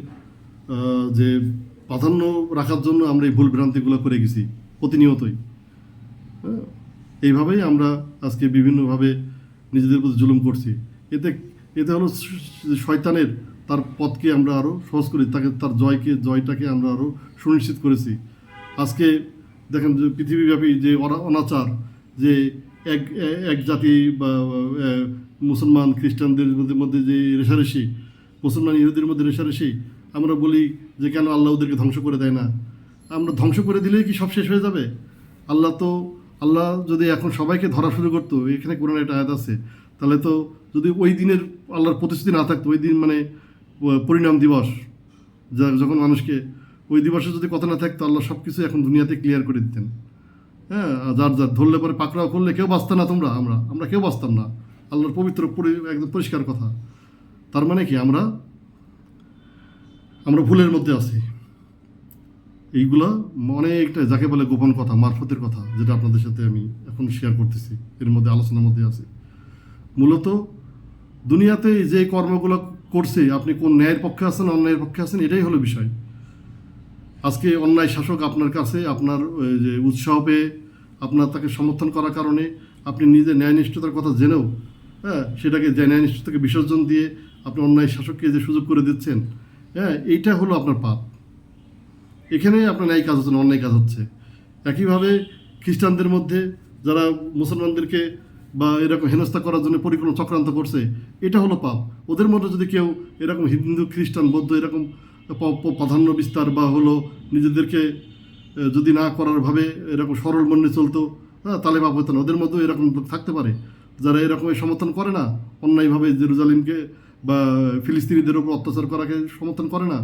A: যে প্রাধান্য রাখার জন্য আমরা এই ভুল ভ্রান্তিগুলো করে গেছি প্রতিনিয়তই। এইভাবেই আমরা আজকে বিভিন্নভাবে নিজেদের প্রতি জুলুম করছি। এতে হলো শয়তানের তার পথকে আমরা আরও সহজ করি, তার জয়টাকে আমরা আরও সুনিশ্চিত করেছি। আজকে দেখেন যে পৃথিবীব্যাপী যে অনাচার, যে এক জাতি বা মুসলমান খ্রিস্টানদের মধ্যে যে রেষারেষি, মুসলমান ইহুদির মধ্যে রেষারেষি, আমরা বলি যে কেন আল্লাহ ওদেরকে ধ্বংস করে দেয় না। আমরা ধ্বংস করে দিলেই কি সব শেষ হয়ে যাবে? আল্লাহ যদি এখন সবাইকে ধরা শুরু করতো, এখানে কোরআনে একটা আয়াত আছে, তাহলে তো যদি ওই দিনের আল্লাহর প্রতিশ্রুতি না থাকতো, ওই দিন মানে পরিণাম দিবস, যখন মানুষকে ওই দিবসে যদি কথা না থাকতো, আল্লাহ সব কিছু এখন দুনিয়াতে ক্লিয়ার করে দিতেন। হ্যাঁ, যার ধরলে পরে পাকড়াও করলে কেউ বাঁচত না, আমরা কেউ বাঁচতাম না। আল্লাহর পবিত্র একদম পরিষ্কার কথা। তার মানে কি আমরা ভুলের মধ্যে আছি। এইগুলা অনেকটা যাকে বলে গোপন কথা, মারফতের কথা, যেটা আপনাদের সাথে আমি এখন শেয়ার করতেছি, এর মধ্যে আলোচনার মধ্যে আছে। মূলত দুনিয়াতে যে কর্মগুলো করছে, আপনি কোন ন্যায়ের পক্ষে আছেন, অন্যায়ের পক্ষে আছেন, এটাই হলো বিষয়। আজকে অন্যায় শাসক আপনার কাছে আপনার যে উৎসাহ পেয়ে আপনার তাকে সমর্থন করার কারণে আপনি নিজে ন্যায়নিষ্ঠতার কথা জেনেও সেটাকে যে ন্যায়নিষ্ঠতাকে বিসর্জন দিয়ে আপনি অন্যায় শাসককে যে সুযোগ করে দিচ্ছেন, এইটা হলো আপনার পাপ। এখানে আপনার ন্যায় কাজ হচ্ছে না, অন্যায় কাজ হচ্ছে। একইভাবে খ্রিস্টানদের মধ্যে যারা মুসলমানদেরকে বা এরকম হেনস্থা করার জন্য পরিকল্পনা চক্রান্ত করছে, এটা হলো পাপ। ওদের মধ্যে যদি কেউ এরকম হিন্দু, খ্রিস্টান, বৌদ্ধ এরকম প্রাধান্য বিস্তার বা হলো নিজেদেরকে যদি না করার ভাবে এরকম সরল মনে চলতো, তাহলে পাপ হতো না। ওদের মধ্যেও এরকম থাকতে পারে যারা এরকম সমর্থন করে না, অন্যায়ভাবে জেরুজালেমকে বা ফিলিস্তিনিদের উপর অত্যাচার করাকে সমর্থন করে না,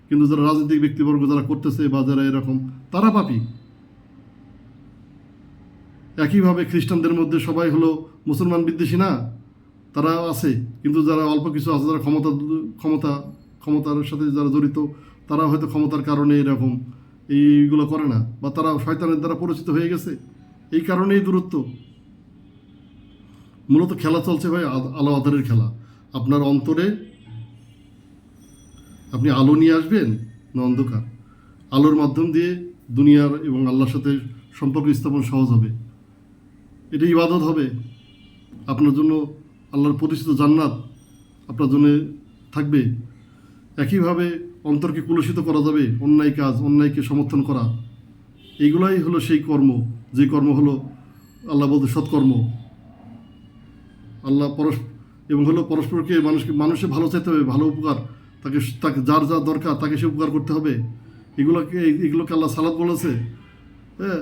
A: কিন্তু যারা রাজনৈতিক ব্যক্তিবর্গ যারা করতেছে বা যারা এরকম, তারা পাপী। একইভাবে খ্রিস্টানদের মধ্যে সবাই হলো মুসলমান বিদ্বেষী না, তারা আছে, কিন্তু যারা অল্প কিছু আছে, যারা ক্ষমতার সাথে যারা জড়িত, তারা হয়তো ক্ষমতার কারণে এরকম এইগুলো করে না, বা তারা শয়তানের দ্বারা পরিচিত হয়ে গেছে। এই কারণেই দূরত্ব। মূলত খেলা চলছে ভাই আলো আধারের খেলা। আপনার অন্তরে আপনি আলো নিয়ে আসবেন না অন্ধকার? আলোর মাধ্যম দিয়ে দুনিয়ার এবং আল্লাহর সাথে সম্পর্ক স্থাপন সহজ হবে। এটা ইবাদত হবে। আপনার জন্য আল্লাহর প্রতিষ্ঠিত জান্নাত আপনার জন্য থাকবে। একইভাবে অন্তরকে কুলসিত করা যাবে, অন্যায় কাজ, অন্যায়কে সমর্থন করা, এইগুলাই হলো সেই কর্ম, যে কর্ম হলো আল্লাহ বলতে সৎকর্ম। আল্লাহ এবং হলো পরস্পরকে মানুষের ভালো চাইতে হবে, ভালো উপকার, তাকে যার যা দরকার তাকে সে উপকার করতে হবে। এগুলোকে আল্লাহ সালাত বলেছে। হ্যাঁ,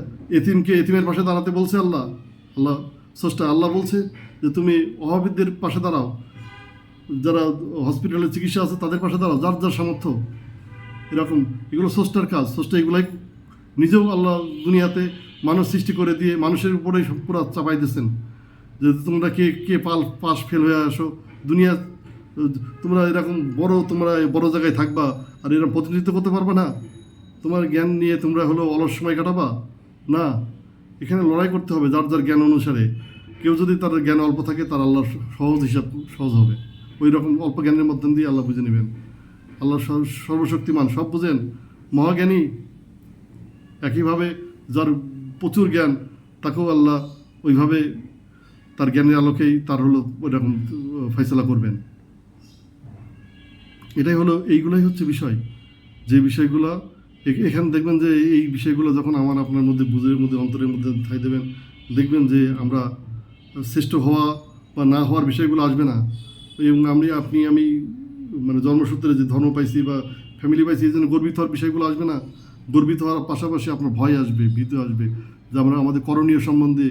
A: এতিমের পাশে দাঁড়াতে বলছে আল্লাহ স্রষ্টা। আল্লাহ বলছে যে তুমি অভাবীদের পাশে দাঁড়াও, যারা হসপিটালে চিকিৎসা আছে তাদের পাশে দাঁড়াও, যার যার সামর্থ্য। এরকম এগুলো স্রষ্টার কাজ। স্রষ্টা এগুলাই নিজেও আল্লাহ দুনিয়াতে মানুষ সৃষ্টি করে দিয়ে মানুষের উপরেই পুরো চাপাই দিয়েছেন যে তোমরা কে পাস ফেল হয়ে আসো, দুনিয়া তোমরা এরকম বড় জায়গায় থাকবা আর এরকম প্রতিনিধিত্ব করতে পারবে না, তোমার জ্ঞান নিয়ে তোমরা হলো অলস সময় কাটাবা না। এখানে লড়াই করতে হবে যার যার জ্ঞান অনুসারে। কেউ যদি তার জ্ঞান অল্প থাকে, তার আল্লাহর সহজ হবে। ওই রকম অল্প জ্ঞানের মাধ্যম দিয়ে আল্লাহ বুঝে নেবেন। আল্লাহ সর্বশক্তিমান, সব বুঝেন, মহাজ্ঞানী। একইভাবে যার প্রচুর জ্ঞান, তাকেও আল্লাহ ওইভাবে তার জ্ঞানের আলোকেই তার হলো ওইরকম ফয়সালা করবেন। এটাই হলো, এইগুলাই হচ্ছে বিষয়। যে বিষয়গুলো এখানে দেখবেন যে এই বিষয়গুলো যখন আপনার মধ্যে বুঝের মধ্যে অন্তরের মধ্যে ঠাই দেবেন, দেখবেন যে আমরা শ্রেষ্ঠ হওয়া বা না হওয়ার বিষয়গুলো আসবে না। এবং আমি মানে জন্মসূত্রে যে ধর্ম পাইছি বা ফ্যামিলি পাইছি, এই জন্য গর্বিত হওয়ার বিষয়গুলো আসবে না। গর্বিত হওয়ার পাশাপাশি আপনার ভয় আসবে, ভীতি আসবে, যে আমরা আমাদের করণীয় সম্বন্ধে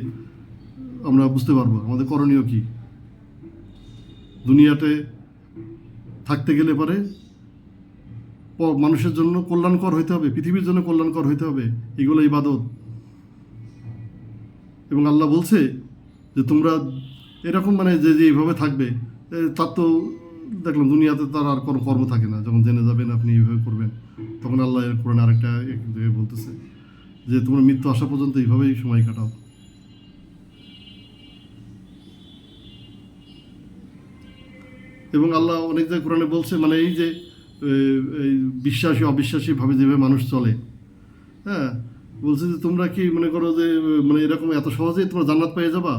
A: আমরা বুঝতে পারবো আমাদের করণীয় কী। দুনিয়াতে থাকতে গেলে পরে মানুষের জন্য কল্যাণকর হইতে হবে, পৃথিবীর জন্য কল্যাণকর হইতে হবে। এগুলো ইবাদত। এবং আল্লাহ বলছে যে তোমরা এরকম মানে যে এইভাবে থাকবে, তার তো দেখলাম দুনিয়াতে তার আর কোনো কর্ম থাকে না। যখন জেনে যাবেন আপনি এইভাবে করবেন, তখন আল্লাহ কোরআন আরেকটা জায়গায় বলতেছে যে তোমরা মৃত্যু আসা পর্যন্ত এইভাবেই সময় কাটাও। এবং আল্লাহ অনেক জায়গায় কোরআনে বলছে, মানে এই যে এই বিশ্বাসী অবিশ্বাসীভাবে যেভাবে মানুষ চলে, হ্যাঁ, বলছে যে তোমরা কি মনে করো যে মানে এরকম এত সহজেই তোমরা জান্নাত পেয়ে যাবা?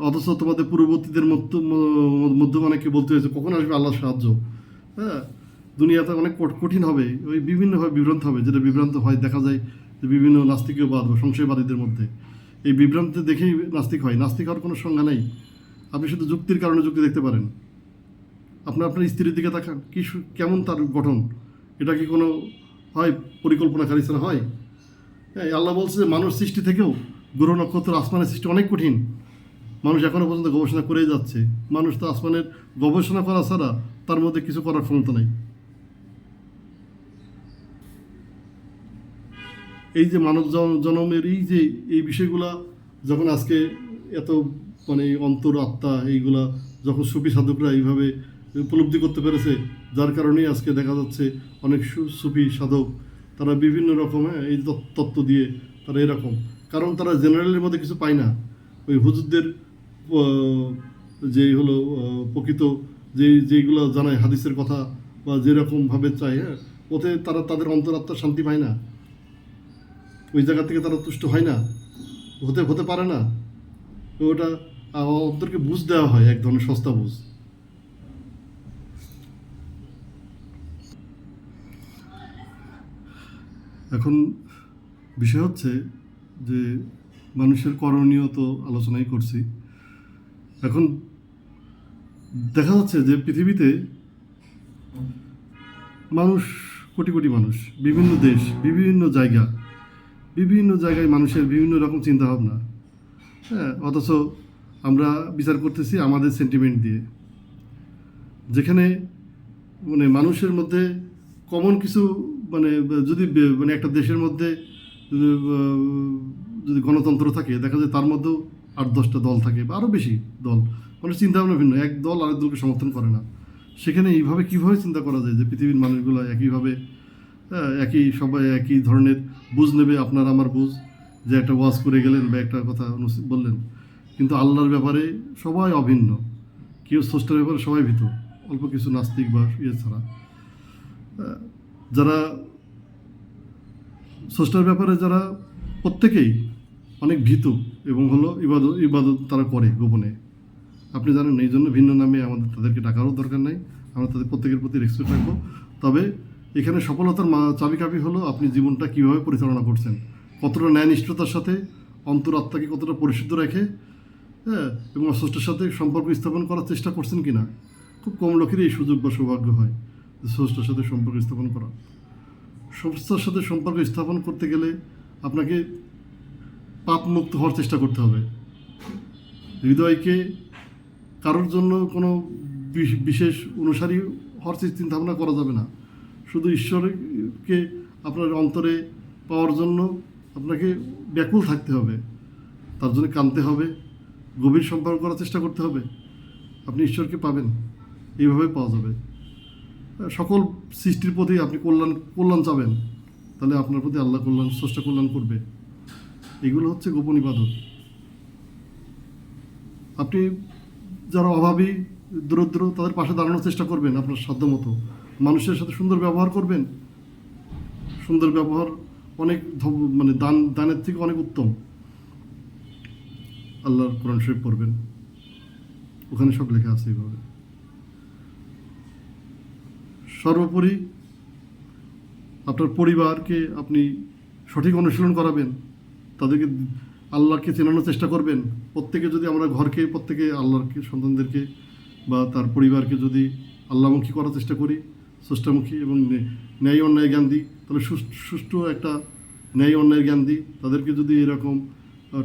A: অথচ তোমাদের পূর্ববর্তীদের মধ্যে অনেকে বলতে হয়েছে কখন আসবে আল্লাহর সাহায্য। হ্যাঁ, দুনিয়াতে অনেক কঠিন হবে, ওই বিভিন্নভাবে বিভ্রান্ত হবে। যেটা বিভ্রান্ত হয় দেখা যায় যে বিভিন্ন নাস্তিকবাদ বা সংশয়বাদীদের মধ্যে এই বিভ্রান্তি দেখেই নাস্তিক হয়। নাস্তিক হওয়ার কোনো সংজ্ঞা নেই। আপনি শুধু যুক্তির কারণে যুক্তি দেখতে পারেন। আপনার স্ত্রীর দিকে তাকান, কেমন তার গঠন, এটা কি কোনো হয় পরিকল্পনাকারী ছাড়া হয়? হ্যাঁ, আল্লাহ বলছে যে মানুষ সৃষ্টি থেকেও গ্রহ নক্ষত্র আসমানের সৃষ্টি অনেক কঠিন। মানুষ এখনও পর্যন্ত গবেষণা করেই যাচ্ছে। মানুষ তো আসমানের গবেষণা করা ছাড়া তার মধ্যে কিছু করার ক্ষমতা নেই। এই যে মানব জন্মের এই বিষয়গুলা যখন আজকে এত মানে অন্তর আত্মা এইগুলা যখন সুফি সাধকরা এইভাবে উপলব্ধি করতে পেরেছে, যার কারণেই আজকে দেখা যাচ্ছে অনেক সুফি সাধক তারা বিভিন্ন রকম এই তত্ত্ব দিয়ে তারা এরকম, কারণ তারা জেনারেলের মধ্যে কিছু পায় না। ওই হুজুরদের যে হলো প্রকৃত যেইগুলো জানায় হাদিসের কথা বা যেরকমভাবে চায়, ওতে তারা তাদের অন্তরাত্মার শান্তি পায় না, ওই জায়গা থেকে তারা তুষ্ট হয় না, হতে পারে না। তো ওটা অন্তরকে বুঝ দেওয়া হয়, এক ধরনের সস্তা বুঝ। এখন বিষয় হচ্ছে যে মানুষের করণীয় তো আলোচনাই করছি। এখন দেখা যাচ্ছে যে পৃথিবীতে মানুষ কোটি কোটি মানুষ, বিভিন্ন দেশ, বিভিন্ন জায়গায় মানুষের বিভিন্ন রকম চিন্তাভাবনা, হ্যাঁ, অথচ আমরা বিচার করতেছি আমাদের সেন্টিমেন্ট দিয়ে, যেখানে মানে মানুষের মধ্যে কমন কিছু মানে যদি মানে একটা দেশের মধ্যে যদি গণতন্ত্র থাকে, দেখা যায় তার মধ্যেও 8-10টা দল থাকে বা আরও বেশি দল, মানে চিন্তাভাবনা ভিন্ন, এক দল আরেক দলকে সমর্থন করে না। সেখানে এইভাবে কীভাবে চিন্তা করা যায় যে পৃথিবীর মানুষগুলো একইভাবে সবাই একই ধরনের বুঝ নেবে, আপনার আমার বুঝ, যে একটা ওয়াজ করে গেলেন বা একটা কথা বললেন, কিন্তু আল্লাহর ব্যাপারে সবাই অভিন্ন, কেউ স্রষ্টার ব্যাপারে সবাই ভীত, অল্প কিছু নাস্তিক বা ছাড়া। যারা স্রষ্টার ব্যাপারে যারা প্রত্যেকেই অনেক ভীত এবং হলো ইবাদত তারা করে গোপনে, আপনি জানেন। এই জন্য ভিন্ন নামে আমাদের তাদেরকে ডাকারও দরকার নাই, আমরা তাদের প্রত্যেকের প্রতি রেসপেক্ট রাখবো। তবে এখানে সফলতার চাবিকাঠি হলো আপনি জীবনটা কীভাবে পরিচালনা করছেন, কতটা ন্যায়নিষ্ঠতার সাথে অন্তরাত্মাকে কতটা পরিশুদ্ধ রেখে, হ্যাঁ, এবং স্রষ্টার সাথে সম্পর্ক স্থাপন করার চেষ্টা করছেন কিনা। খুব কম লোকেরই এই সুযোগ বা সৌভাগ্য হয় যে স্রষ্টার সাথে সম্পর্ক স্থাপন করা। স্রষ্টার সাথে সম্পর্ক স্থাপন করতে গেলে আপনাকে পাপ মুক্ত হওয়ার চেষ্টা করতে হবে। হৃদয়কে কারোর জন্য কোনো বিশেষ অনুসারী হওয়ার চিন্তা ভাবনা করা যাবে না। শুধু ঈশ্বরকে আপনার অন্তরে পাওয়ার জন্য আপনাকে ব্যাকুল থাকতে হবে, তার জন্য কাঁদতে হবে, গভীর সম্পর্ক করার চেষ্টা করতে হবে, আপনি ঈশ্বরকে পাবেন, এইভাবে পাওয়া যাবে। সকল সৃষ্টির প্রতি আপনি কল্যাণ চাবেন, তাহলে আপনার প্রতি আল্লাহ স্রষ্টা কল্যাণ করবে। এগুলো হচ্ছে গোপন ইবাদত। আপনি যারা অভাবী দরিদ্র তাদের পাশে দাঁড়ানোর চেষ্টা করবেন আপনার সাধ্যমতো, মানুষের সাথে সুন্দর ব্যবহার করবেন। সুন্দর ব্যবহার অনেক মানে দানের থেকে অনেক উত্তম। আল্লাহর কোরআন শরীফ পড়বেন, ওখানে সব লেখা আছে এইভাবে। সর্বোপরি আপনার পরিবারকে আপনি সঠিক অনুশীলন করাবেন, তাদেরকে আল্লাহকে চেনানোর চেষ্টা করবেন। প্রত্যেকে যদি আমরা প্রত্যেকে আল্লাহকে সন্তানদেরকে বা তার পরিবারকে যদি আল্লাহমুখী করার চেষ্টা করি, স্রষ্টামুখী এবং ন্যায় অন্যায় জ্ঞান দিই, তাহলে সুষ্ঠু একটা ন্যায় অন্যায়ের জ্ঞান দিই। তাদেরকে যদি এরকম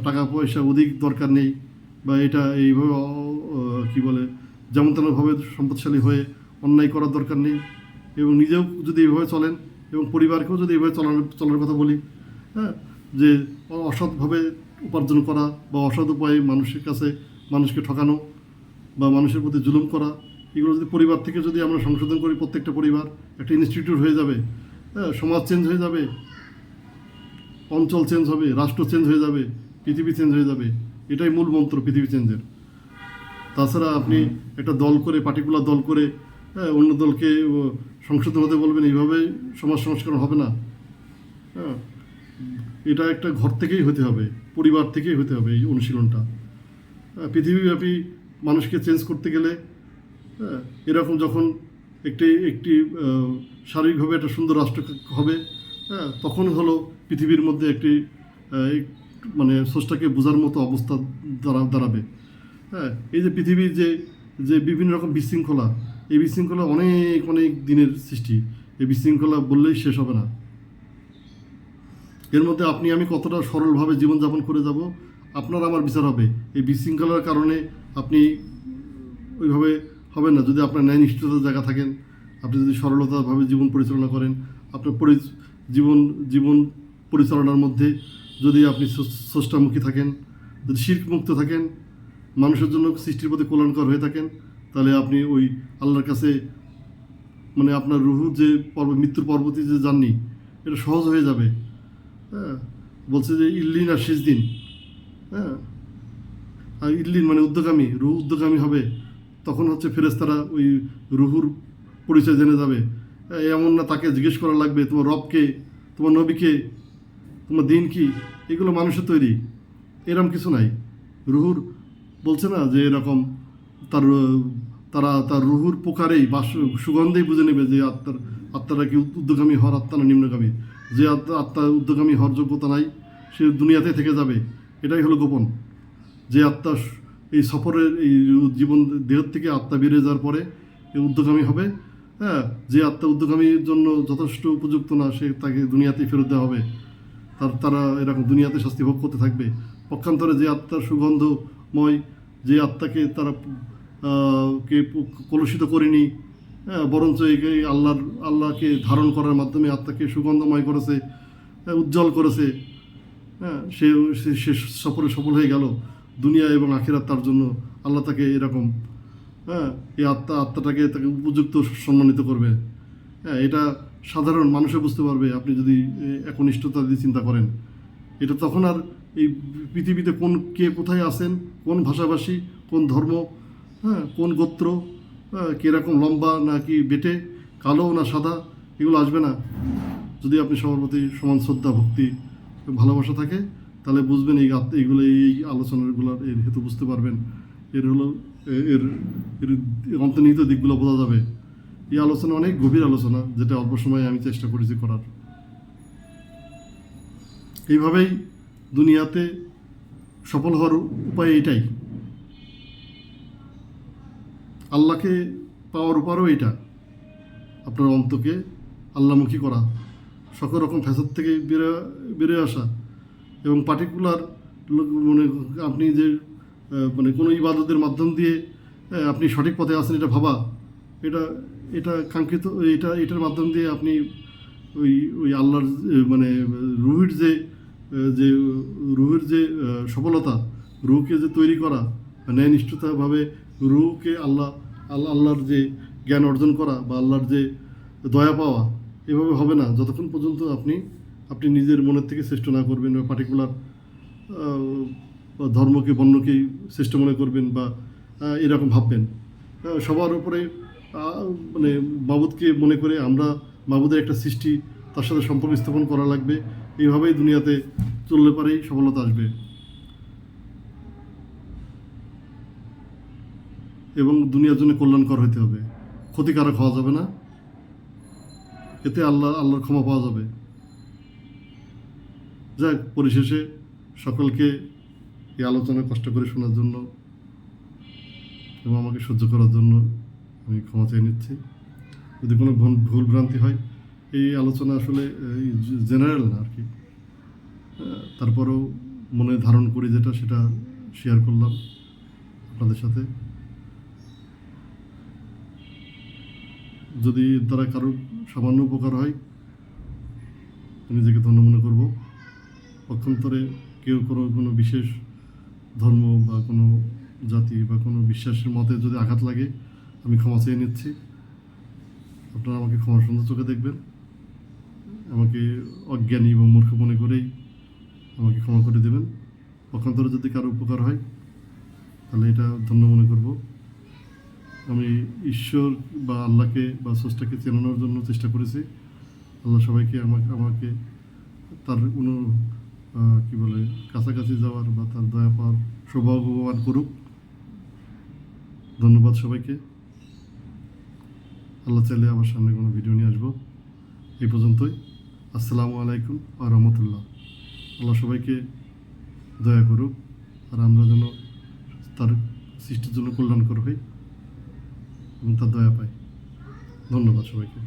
A: টাকা পয়সা অধিক দরকার নেই বা এটা এইভাবে কী বলে যেমন তেমনভাবে সম্পদশালী হয়ে অন্যায় করার দরকার নেই, এবং নিজেও যদি এইভাবে চলেন এবং পরিবারকেও যদি এইভাবে চলার কথা বলি, হ্যাঁ, যে অসৎভাবে উপার্জন করা বা অসৎ উপায়ে মানুষকে ঠকানো বা মানুষের প্রতি জুলুম করা, এগুলো যদি পরিবার থেকে যদি আমরা সংশোধন করি, প্রত্যেকটা পরিবার একটা ইনস্টিটিউট হয়ে যাবে, হ্যাঁ, সমাজ চেঞ্জ হয়ে যাবে, অঞ্চল চেঞ্জ হবে, রাষ্ট্র চেঞ্জ হয়ে যাবে, পৃথিবী চেঞ্জ হয়ে যাবে। এটাই মূল মন্ত্র পৃথিবী চেঞ্জের। তাছাড়া আপনি একটা পার্টিকুলার দল করে, হ্যাঁ, অন্য দলকে সংশোধন হতে বলবেন, এইভাবে সমাজ সংস্করণ হবে না। হ্যাঁ, এটা একটা ঘর থেকেই হতে হবে, পরিবার থেকেই হতে হবে এই অনুশীলনটা। পৃথিবীব্যাপী মানুষকে চেঞ্জ করতে গেলে, হ্যাঁ, এরকম যখন একটি শারীরিকভাবে একটা সুন্দর রাষ্ট্র হবে, হ্যাঁ, তখন হলো পৃথিবীর মধ্যে একটি মানে স্রষ্টাকে বোঝার মতো অবস্থা দাঁড়াবে। হ্যাঁ, এই যে পৃথিবীর যে বিভিন্ন রকম বিশৃঙ্খলা, এই বিশৃঙ্খলা অনেক অনেক দিনের সৃষ্টি। এই বিশৃঙ্খলা বললেই শেষ হবে না। এর মধ্যে আপনি আমি কতটা সরলভাবে জীবনযাপন করে যাব, আপনার আমার বিচার হবে। এই বিশৃঙ্খলার কারণে আপনি ওইভাবে হবেন না। যদি আপনার ন্যায়নিষ্ঠতার জায়গা থাকেন, আপনি যদি সরলতাভাবে জীবন পরিচালনা করেন, আপনার জীবন জীবন পরিচালনার মধ্যে যদি আপনি স্রষ্টামুখী থাকেন, যদি শিরক মুক্ত থাকেন, মানুষের জন্য সৃষ্টির প্রতি কল্যাণকর হয়ে থাকেন, তাহলে আপনি ওই আল্লাহর কাছে মানে আপনার রুহু যে মৃত্যুর পরবর্তী যে জার্নি, এটা সহজ হয়ে যাবে। হ্যাঁ, বলছে যে ইল্লিন আর শেষ দিন। হ্যাঁ, আর ইল্লিন মানে উদ্যোগামী, রুহু উদ্যোগামী হবে। তখন হচ্ছে ফেরেশতারা ওই রুহুর পরিচয় জেনে যাবে। এমন না তাকে জিজ্ঞেস করা লাগবে তোমার রবকে, তোমার নবীকে, তোমার দিন কি। এগুলো মানুষের তৈরি, এরকম কিছু নাই। রুহুর বলছে না যে এরকম তার তার রুহুর পোকারেই বা সুগন্ধেই বুঝে নেবে যে আত্মারা কি উদ্যোগামী হওয়ার আত্মা না নিম্নগামী। যে আত্মা উদ্যোগামী হওয়ার যোগ্যতা নাই, সে দুনিয়াতে থেকে যাবে। এটাই হলো গোপন। যে আত্মা এই সফরের এই জীবন দেহ থেকে আত্মা বেরিয়ে যাওয়ার পরে এই উদ্যোগামী হবে। হ্যাঁ, যে আত্মা উদ্যোগামীর জন্য যথেষ্ট উপযুক্ত না, সে তাকে দুনিয়াতেই ফেরত দেওয়া হবে। তারা এরকম দুনিয়াতে শাস্তি ভোগ করতে থাকবে। পক্ষান্তরে যে আত্মার সুগন্ধময়, যে আত্মাকে তারা কে কলুষিত করেনি, হ্যাঁ, বরঞ্চ এই আল্লাহকে ধারণ করার মাধ্যমে আত্মাকে সুগন্ধময় করেছে, উজ্জ্বল করেছে। হ্যাঁ, সে সফরে সফল হয়ে গেল। দুনিয়া এবং আখিরাত তার জন্য আল্লাহ তাকে এরকম, হ্যাঁ, এই আত্মাটাকে তাকে উপযুক্ত সম্মানিত করবে। হ্যাঁ, এটা সাধারণ মানুষে বুঝতে পারবে আপনি যদি একনিষ্ঠতা দিয়ে চিন্তা করেন। এটা তখন আর এই পৃথিবীতে কে কোথায় আছেন, কোন ভাষাভাষী, কোন ধর্ম, হ্যাঁ, কোন গোত্র, হ্যাঁ, কীরকম লম্বা না কি বেটে, কালো না সাদা, এগুলো আসবে না। যদি আপনি সবার প্রতি সমান শ্রদ্ধা ভক্তি ভালোবাসা থাকে, তাহলে বুঝবেন এইগুলো এই আলোচনাগুলোর এর হেতু বুঝতে পারবেন। এর হলো এর এর অন্তর্নিহিত দিকগুলো বোঝা যাবে। এই আলোচনা অনেক গভীর আলোচনা, যেটা অল্প সময়ে আমি চেষ্টা করেছি করার। এইভাবেই দুনিয়াতে সফল হওয়ার উপায় এটাই। আল্লাহকে পাওয়ার উপায়ও এটা, আপনার অন্তকে আল্লাহমুখী করা, সকল রকম ফ্যাসাদ থেকে বেরিয়ে আসা, এবং পার্টিকুলার মানে আপনি যে মানে কোনো ইবাদতের মাধ্যম দিয়ে আপনি সঠিক পথে আছেন এটা ভাবা, এটা কাঙ্ক্ষিত, এটার মাধ্যম দিয়ে আপনি ওই ওই আল্লাহর মানে রুহের যে রুহের যে সফলতা, রুহকে যে তৈরি করা, ন্যায়নিষ্ঠতাভাবে রুহকে আল্লাহর যে জ্ঞান অর্জন করা বা আল্লাহর যে দয়া পাওয়া, এভাবে হবে না যতক্ষণ পর্যন্ত আপনি নিজের মনের থেকে শ্রেষ্ঠ না করবেন, বা পার্টিকুলার ধর্মকে বর্ণকেই শ্রেষ্ঠ মনে করবেন, বা এরকম ভাববেন। সবার উপরে মানে মাবুদকে মনে করে আমরা মাবুদের একটা সৃষ্টি, তার সাথে সম্পর্ক স্থাপন করা লাগবে। এইভাবেই দুনিয়াতে চললে পারেই সফলতা আসবে। এবং দুনিয়ার জন্য কল্যাণকর হতে হবে, ক্ষতিকারক হওয়া যাবে না। এতে আল্লাহর ক্ষমা পাওয়া যাবে। যাক, পরিশেষে সকলকে এই আলোচনা কষ্ট করে শোনার জন্য এবং আমাকে সহ্য করার জন্য আমি ক্ষমা চেয়ে নিচ্ছি। যদি কোনো ভুল ভ্রান্তি হয়, এই আলোচনা আসলে জেনারেল না আর কি, তারপরেও মনে ধারণ করি যেটা, সেটা শেয়ার করলাম আপনাদের সাথে। যদি দ্বারা কারোর সামান্য উপকার হয়, নিজেকে ধন্য মনে করব। পক্ষান্তরে কেউ কোনো বিশেষ ধর্ম বা কোনো জাতি বা কোনো বিশ্বাসের মতে যদি আঘাত লাগে, আমি ক্ষমা চেয়ে নিচ্ছি। আপনারা আমাকে ক্ষমা সুন্দর চোখে দেখবেন। আমাকে অজ্ঞানী এবং মূর্খ মনে করেই আমাকে ক্ষমা করে দেবেন। পক্ষান্তরে যদি কারো উপকার হয়, তাহলে এটা ধন্য মনে করব। আমি ঈশ্বর বা আল্লাহকে বা স্রষ্টাকে চেনানোর জন্য চেষ্টা করেছি। আল্লাহ সবাইকে আমাকে তার কোনো কী বলে কাছাকাছি যাওয়ার বা তার দয়া পাওয়ার সৌভাগ্যবান করুক। ধন্যবাদ সবাইকে। আল্লাহ চাইলে আমার সামনে কোনো ভিডিও নিয়ে আসবো। এই পর্যন্তই। আসসালামু আলাইকুম ওয়া রাহমাতুল্লাহ। আল্লাহ সবাইকে দয়া করুক, আর আমরা যেন তার সৃষ্টির জন্য কল্যাণকর হই এবং তার দয়া পাই। ধন্যবাদ সবাইকে।